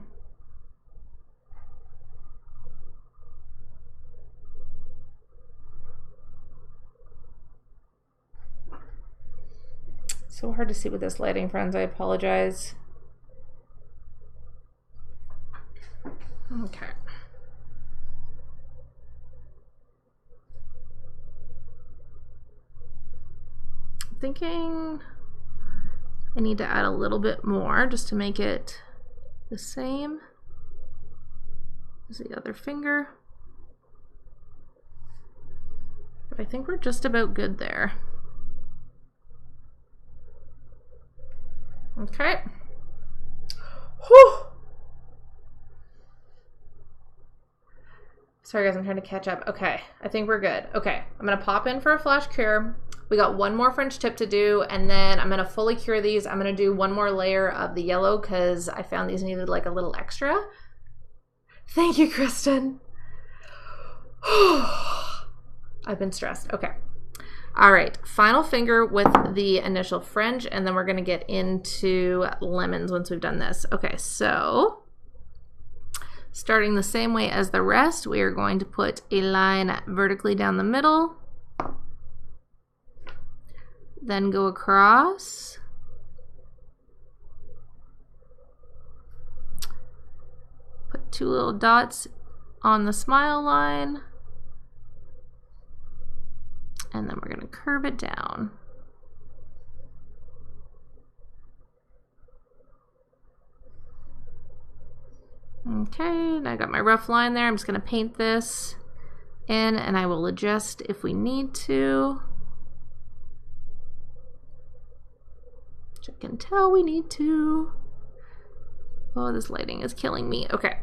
So hard to see with this lighting, friends. I apologize. Okay. I'm thinking I need to add a little bit more just to make it the same as the other finger. But I think we're just about good there. Okay. Whew. Sorry guys, I'm trying to catch up. Okay, I think we're good. Okay, I'm gonna pop in for a flash cure. We got one more French tip to do, and then I'm gonna fully cure these. I'm gonna do one more layer of the yellow because I found these needed like a little extra. Thank you, Kristen. I've been stressed. Okay. All right, final finger with the initial French, and then we're gonna get into lemons once we've done this. Okay, so starting the same way as the rest, we are going to put a line vertically down the middle, then go across, put two little dots on the smile line, and then we're going to curve it down. Okay, and I got my rough line there. I'm just going to paint this in, and I will adjust if we need to. Which I can tell we need to. Oh, this lighting is killing me. Okay.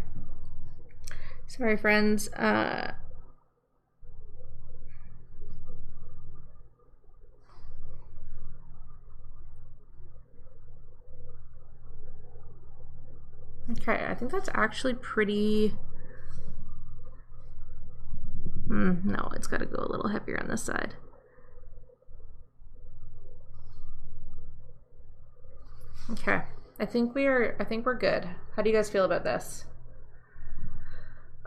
Sorry, friends. Okay, I think that's actually pretty... no, it's got to go a little heavier on this side. Okay, I think we're good. How do you guys feel about this?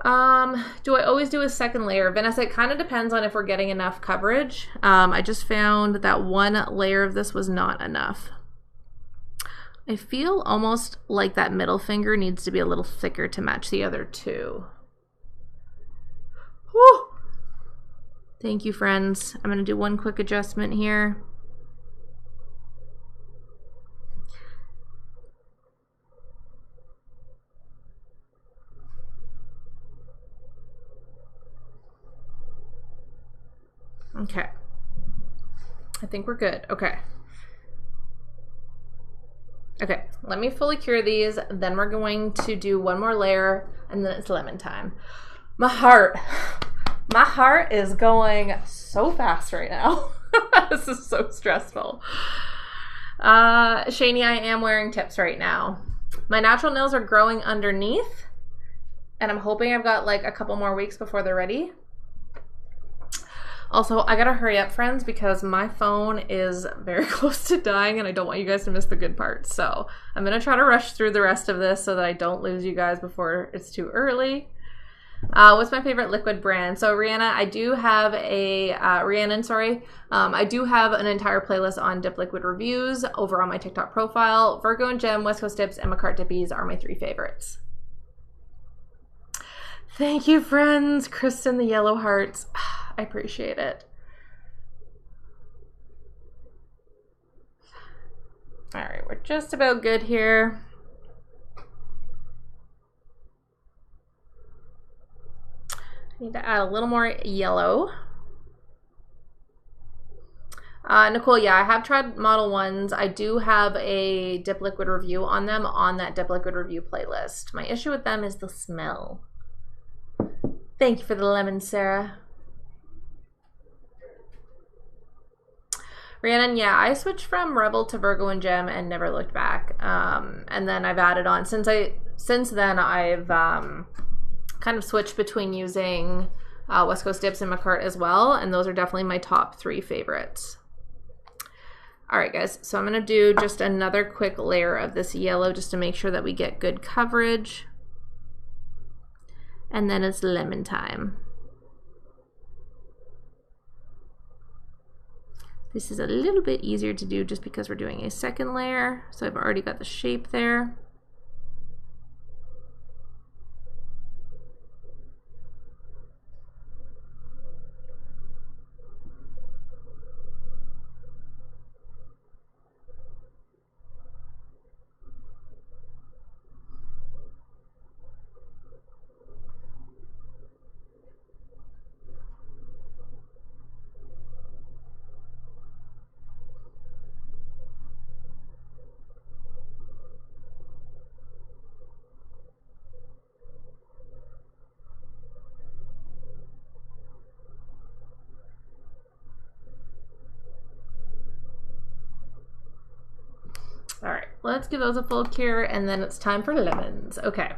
Do I always do a second layer? Vanessa, it kind of depends on if we're getting enough coverage. I just found that one layer of this was not enough. I feel almost like that middle finger needs to be a little thicker to match the other two. Whew. Thank you, friends. I'm going to do one quick adjustment here. Okay. I think we're good. Okay. Okay, let me fully cure these, then we're going to do one more layer, and then it's lemon time. My heart is going so fast right now. This is so stressful. Shani, I am wearing tips right now. My natural nails are growing underneath, and I'm hoping I've got like a couple more weeks before they're ready. Also, I gotta hurry up, friends, because my phone is very close to dying and I don't want you guys to miss the good parts. So I'm gonna try to rush through the rest of this so that I don't lose you guys before it's too early. What's my favorite liquid brand? So Rhiannon, I do have I do have an entire playlist on dip liquid reviews over on my TikTok profile. Virgo and Gem, West Coast Dips, and Manicure Dippies are my 3 favorites. Thank you, friends. Kristen, the yellow hearts. I appreciate it. All right, we're just about good here. I need to add a little more yellow. Nicole, yeah, I have tried Model 1s. I do have a dip liquid review on them on that dip liquid review playlist. My issue with them is the smell. Thank you for the lemon, Sarah. Rhiannon, yeah, I switched from Rebel to Virgo and Gem and never looked back. And then I've added on, since then I've kind of switched between using West Coast Dips and Manicure as well, and those are definitely my top 3 favorites. All right, guys, so I'm gonna do just another quick layer of this yellow just to make sure that we get good coverage. And then it's lemon time. This is a little bit easier to do just because we're doing a second layer, so I've already got the shape there. All right, let's give those a full cure, and then it's time for lemons. Okay.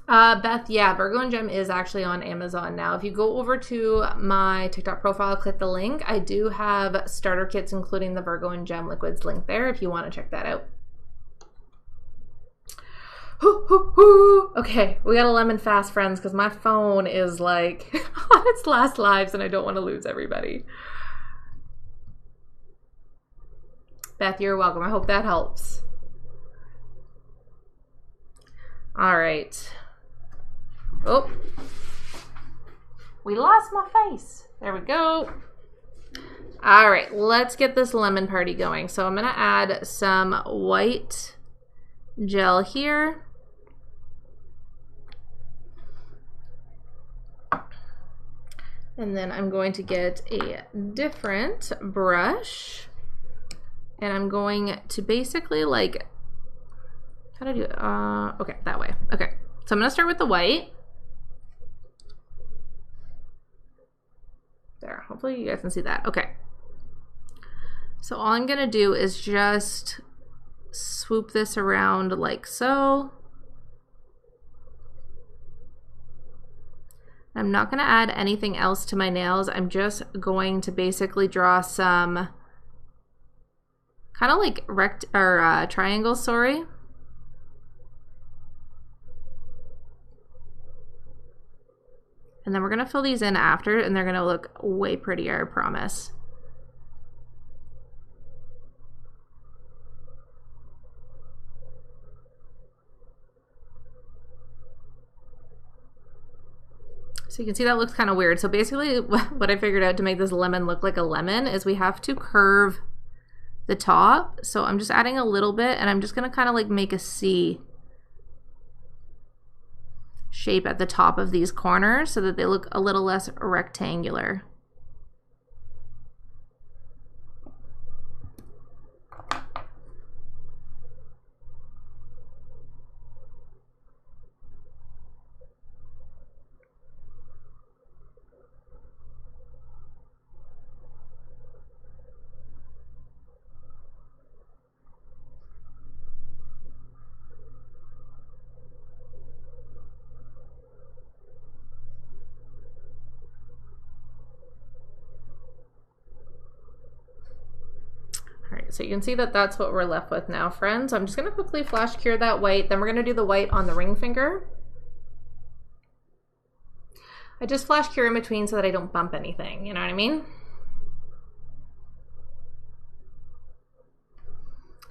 Beth, yeah, Virgo and Gem is actually on Amazon now. If you go over to my TikTok profile, click the link. I do have starter kits, including the Virgo and Gem liquids link there if you want to check that out. Okay, we got a lemon fast, friends, because my phone is like on its last lives and I don't want to lose everybody. Beth, you're welcome. I hope that helps. All right. Oh, we lost my face. There we go. All right, let's get this lemon party going. So I'm gonna add some white gel here. And then I'm going to get a different brush and I'm going to basically like, how do I do it? Okay, that way. Okay, so I'm gonna start with the white. There, hopefully you guys can see that. Okay. So all I'm gonna do is just swoop this around like so. I'm not gonna add anything else to my nails. I'm just going to basically draw some kind of like triangles, sorry. And then we're gonna fill these in after and they're gonna look way prettier, I promise. So you can see that looks kind of weird. So basically what I figured out to make this lemon look like a lemon is we have to curve the top. So I'm just adding a little bit and I'm just gonna kind of like make a C shape at the top of these corners so that they look a little less rectangular. All right, so you can see that that's what we're left with now, friends. I'm just gonna quickly flash cure that white, then we're gonna do the white on the ring finger. I just flash cure in between so that I don't bump anything, you know what I mean?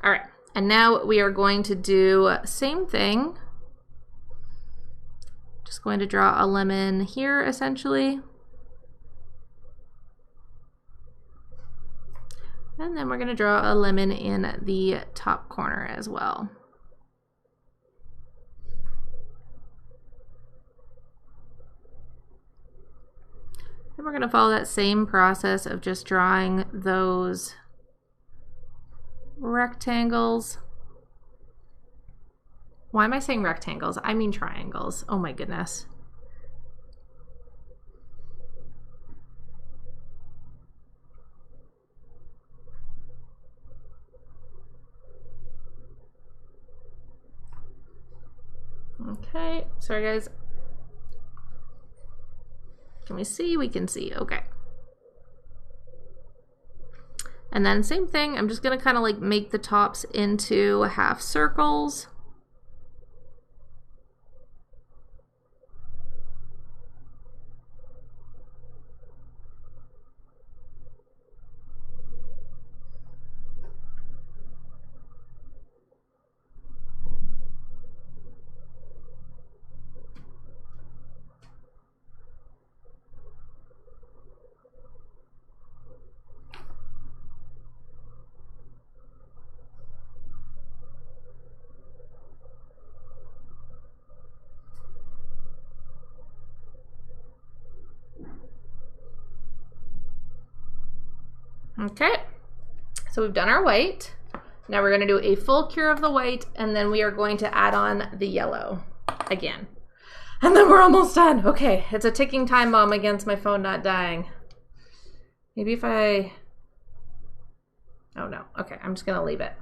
All right, and now we are going to do same thing. Just going to draw a lemon here, essentially. And then we're going to draw a lemon in the top corner as well. And we're going to follow that same process of just drawing those rectangles. Why am I saying rectangles? I mean triangles. Oh my goodness. Okay, sorry guys. Can we see? We can see, okay. And then same thing, I'm just gonna kind of like make the tops into half circles. Okay, so we've done our white. Now we're gonna do a full cure of the white and then we are going to add on the yellow again. And then we're almost done. Okay, it's a ticking time bomb against my phone not dying. Maybe if I, oh no, okay, I'm just gonna leave it.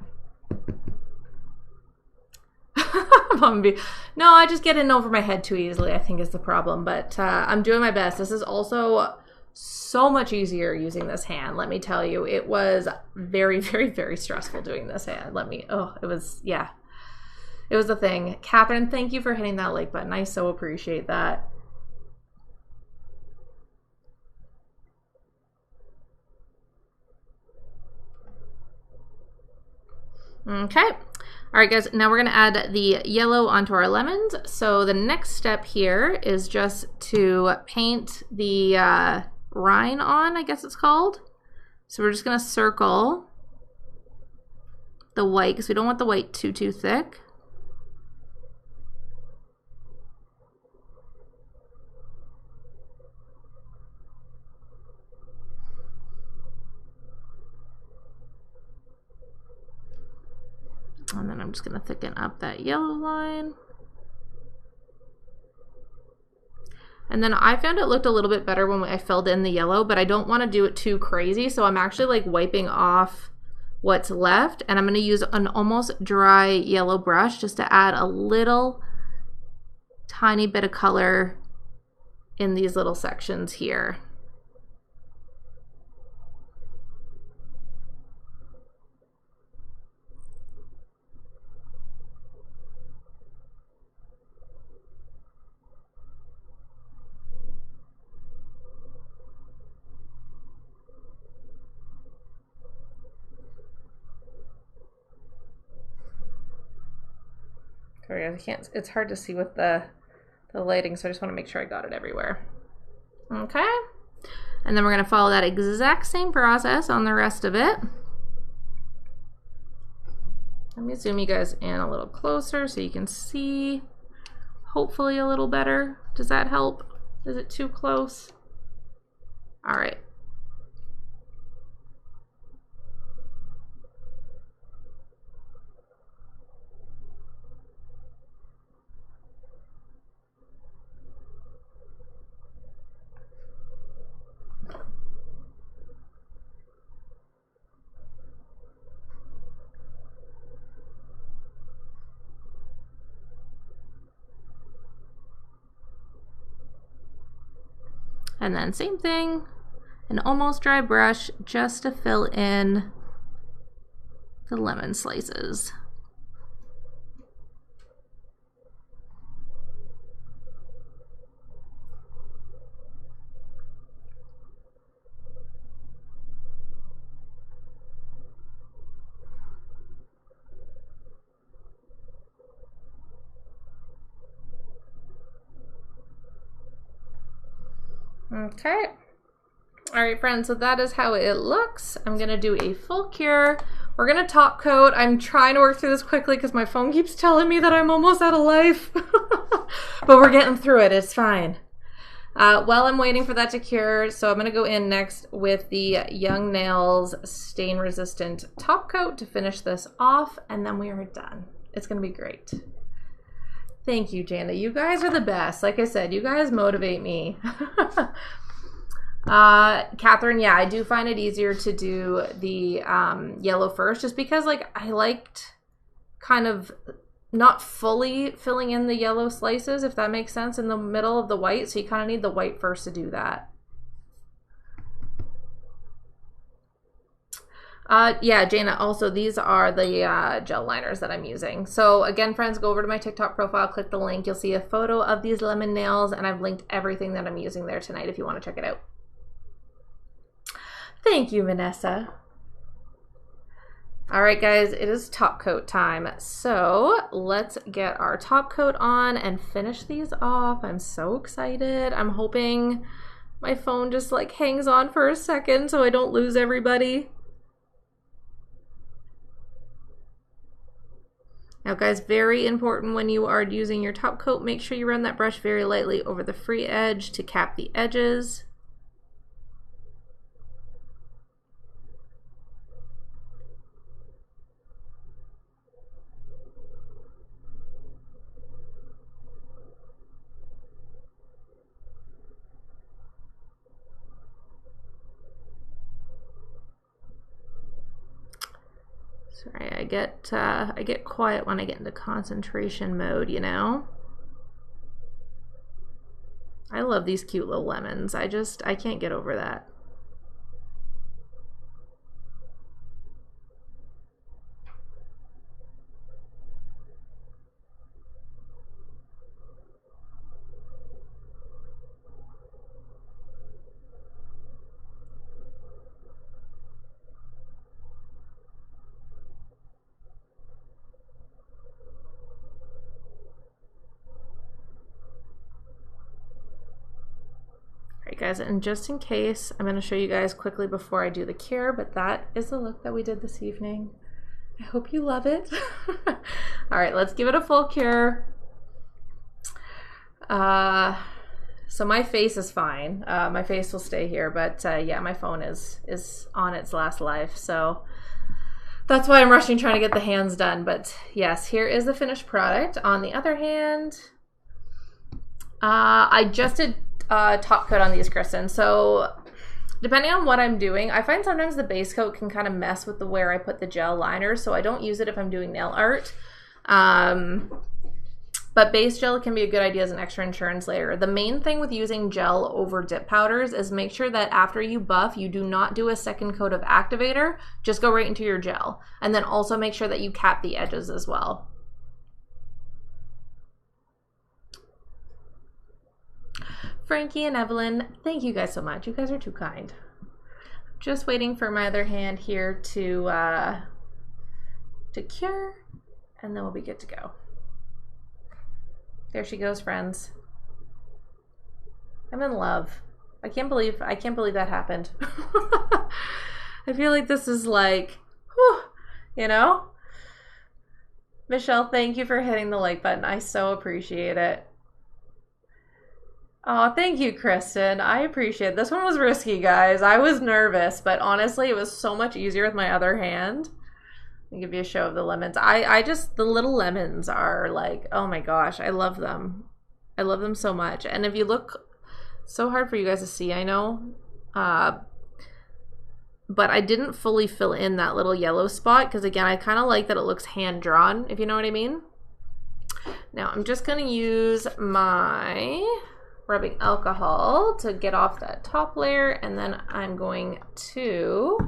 No, I just get in over my head too easily, I think is the problem, but I'm doing my best. This is also so much easier using this hand, let me tell you. It was very, very, very stressful doing this hand. It was, yeah. It was a thing. Catherine, thank you for hitting that like button. I so appreciate that. Okay. All right, guys, now we're gonna add the yellow onto our lemons. So the next step here is just to paint the rind on, I guess it's called. So we're just gonna circle the white because we don't want the white too thick. And then I'm just gonna thicken up that yellow line. And then I found it looked a little bit better when I filled in the yellow, but I don't want to do it too crazy. So I'm actually like wiping off what's left, and I'm going to use an almost dry yellow brush just to add a little tiny bit of color in these little sections here. Sorry, I can't, it's hard to see with the lighting, so I just want to make sure I got it everywhere. Okay. And then we're going to follow that exact same process on the rest of it. Let me zoom you guys in a little closer so you can see hopefully a little better. Does that help? Is it too close? All right. And then same thing, an almost dry brush just to fill in the lemon slices. Okay. All right, friends, so that is how it looks. I'm gonna do a full cure. We're gonna top coat. I'm trying to work through this quickly because my phone keeps telling me that I'm almost out of life. But we're getting through it, it's fine. While I'm waiting for that to cure, so I'm gonna go in next with the Young Nails Stain Resistant Top Coat to finish this off, and then we are done. It's gonna be great. Thank you, Jana. You guys are the best. Like I said, you guys motivate me. Catherine, yeah, I do find it easier to do the yellow first, just because like I liked kind of not fully filling in the yellow slices, if that makes sense, in the middle of the white. So you kind of need the white first to do that. Yeah, Jana, also these are the gel liners that I'm using. So again, friends, go over to my TikTok profile, click the link. You'll see a photo of these lemon nails, and I've linked everything that I'm using there tonight if you want to check it out. Thank you, Vanessa. All right, guys, it is top coat time. So let's get our top coat on and finish these off. I'm so excited. I'm hoping my phone just like hangs on for a second so I don't lose everybody. Now guys, very important when you are using your top coat, make sure you run that brush very lightly over the free edge to cap the edges. Sorry, I get quiet when I get into concentration mode, you know? I love these cute little lemons. I can't get over that. Guys, and just in case, I'm going to show you guys quickly before I do the cure, but that is the look that we did this evening. I hope you love it. All right, let's give it a full cure. So my face is fine. My face will stay here, but yeah, my phone is on its last life. So That's why I'm rushing trying to get the hands done. But yes, here is the finished product. On the other hand, I just did top coat on these, Kristen. So depending on what I'm doing, I find sometimes the base coat can kind of mess with where I put the gel liner, so I don't use it if I'm doing nail art. But base gel can be a good idea as an extra insurance layer. The main thing with using gel over dip powders is make sure that after you buff, you do not do a second coat of activator. Just go right into your gel. And then also make sure that you cap the edges as well. Frankie and Evelyn, thank you guys so much. You guys are too kind. Just waiting for my other hand here to cure, and then we'll be good to go. There she goes, friends. I'm in love. I can't believe that happened. I feel like this is like, whew, you know? Michelle, thank you for hitting the like button. I so appreciate it. Oh, thank you, Kristen. I appreciate it. This one was risky, guys. I was nervous, but honestly, it was so much easier with my other hand. I'll give you a show of the lemons. I just, the little lemons are like, oh my gosh, I love them. I love them so much. And if you look, so hard for you guys to see, I know. But I didn't fully fill in that little yellow spot because, again, I kind of like that it looks hand-drawn, if you know what I mean. Now, I'm just going to use my rubbing alcohol to get off that top layer, and then I'm going to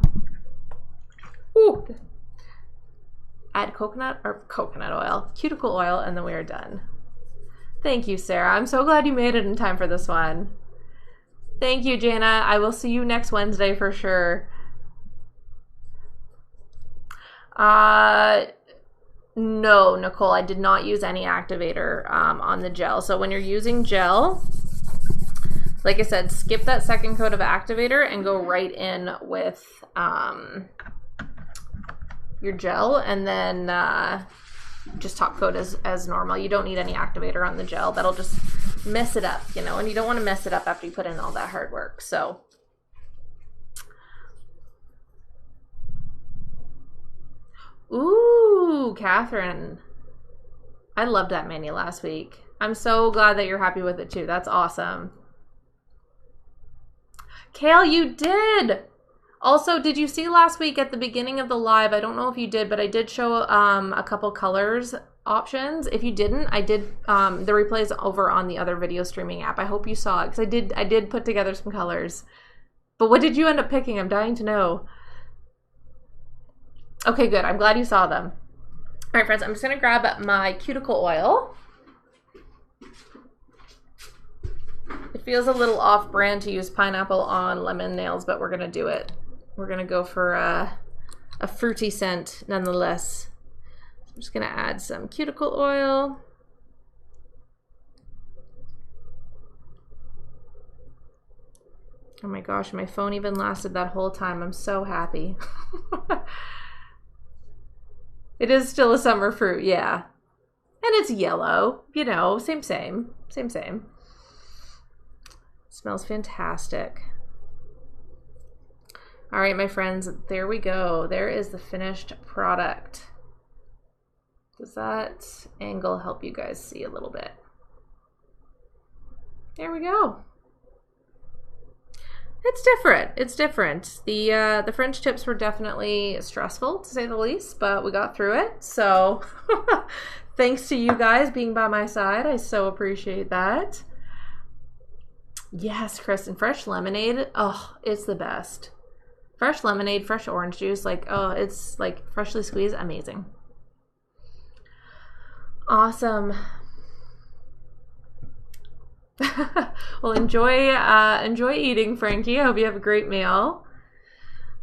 add cuticle oil, and then we are done. Thank you, Sarah. I'm so glad you made it in time for this one. Thank you, Jana. I will see you next Wednesday for sure. No, Nicole, I did not use any activator on the gel. So when you're using gel, like I said, skip that second coat of activator and go right in with your gel, and then just top coat as normal. You don't need any activator on the gel. That'll just mess it up, you know, and you don't want to mess it up after you put in all that hard work. So ooh, Catherine, I loved that mani last week. I'm so glad that you're happy with it too. That's awesome. Kale, you did. Also, did you see last week at the beginning of the live? I don't know if you did, but I did show a couple colors options. If you didn't, I did the replays over on the other video streaming app. I hope you saw it because I did put together some colors. But what did you end up picking? I'm dying to know. Okay, good. I'm glad you saw them. All right, friends, I'm just going to grab my cuticle oil. It feels a little off-brand to use pineapple on lemon nails, but we're going to do it. We're going to go for a fruity scent nonetheless. I'm just going to add some cuticle oil. Oh my gosh, my phone even lasted that whole time. I'm so happy. It is still a summer fruit, yeah. And it's yellow, you know, same. Smells fantastic. All right, my friends, there we go. There is the finished product. Does that angle help you guys see a little bit? There we go. It's different. It's different. The French tips were definitely stressful, to say the least, but we got through it. So thanks to you guys being by my side. I so appreciate that. Yes, Kristen, fresh lemonade. Oh, it's the best. Fresh lemonade, fresh orange juice. Like, oh, it's like freshly squeezed. Amazing. Awesome. Well, enjoy eating, Frankie. I hope you have a great meal.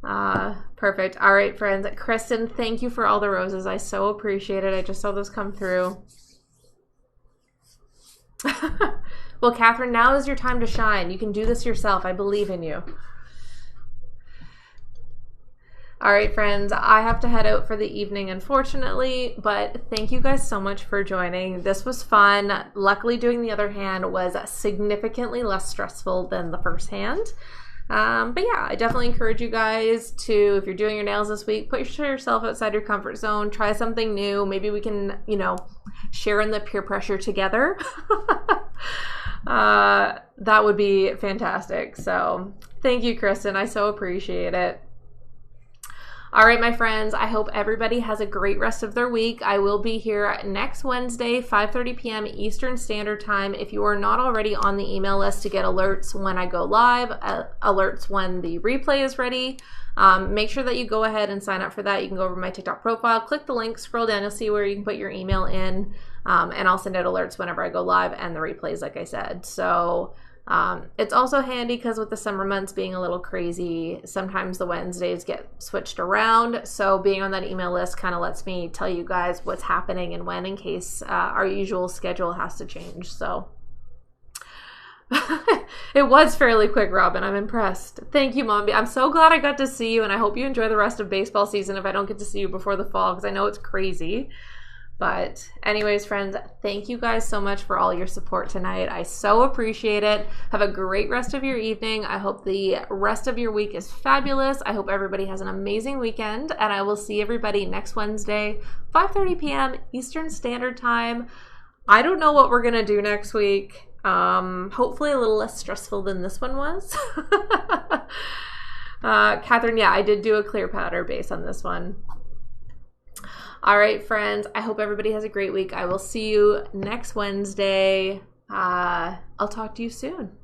Perfect. All right, friends. Kristen, thank you for all the roses. I so appreciate it. I just saw those come through. Well, Catherine, now is your time to shine. You can do this yourself. I believe in you. All right, friends, I have to head out for the evening, unfortunately, but thank you guys so much for joining. This was fun. Luckily, doing the other hand was significantly less stressful than the first hand. But yeah, I definitely encourage you guys to, if you're doing your nails this week, put yourself outside your comfort zone, try something new. Maybe we can, share in the peer pressure together. That would be fantastic. So thank you, Kristen. I so appreciate it. All right, my friends, I hope everybody has a great rest of their week. I will be here next Wednesday, 5:30 p.m. Eastern Standard Time. If you are not already on the email list to get alerts when I go live, alerts when the replay is ready, make sure that you go ahead and sign up for that. You can go over to my TikTok profile, click the link, scroll down, you'll see where you can put your email in, and I'll send out alerts whenever I go live and the replays, like I said. So it's also handy because with the summer months being a little crazy, sometimes the Wednesdays get switched around. So being on that email list kind of lets me tell you guys what's happening and when, in case our usual schedule has to change. So it was fairly quick, Robin. I'm impressed. Thank you, Mom. I'm so glad I got to see you, and I hope you enjoy the rest of baseball season if I don't get to see you before the fall, because I know it's crazy. But anyways, friends, thank you guys so much for all your support tonight. I so appreciate it. Have a great rest of your evening. I hope the rest of your week is fabulous. I hope everybody has an amazing weekend, and I will see everybody next Wednesday, 5:30 p.m. Eastern Standard Time. I don't know what we're going to do next week. Hopefully a little less stressful than this one was. Catherine, yeah, I did do a clear powder base on this one. All right, friends, I hope everybody has a great week. I will see you next Wednesday. I'll talk to you soon.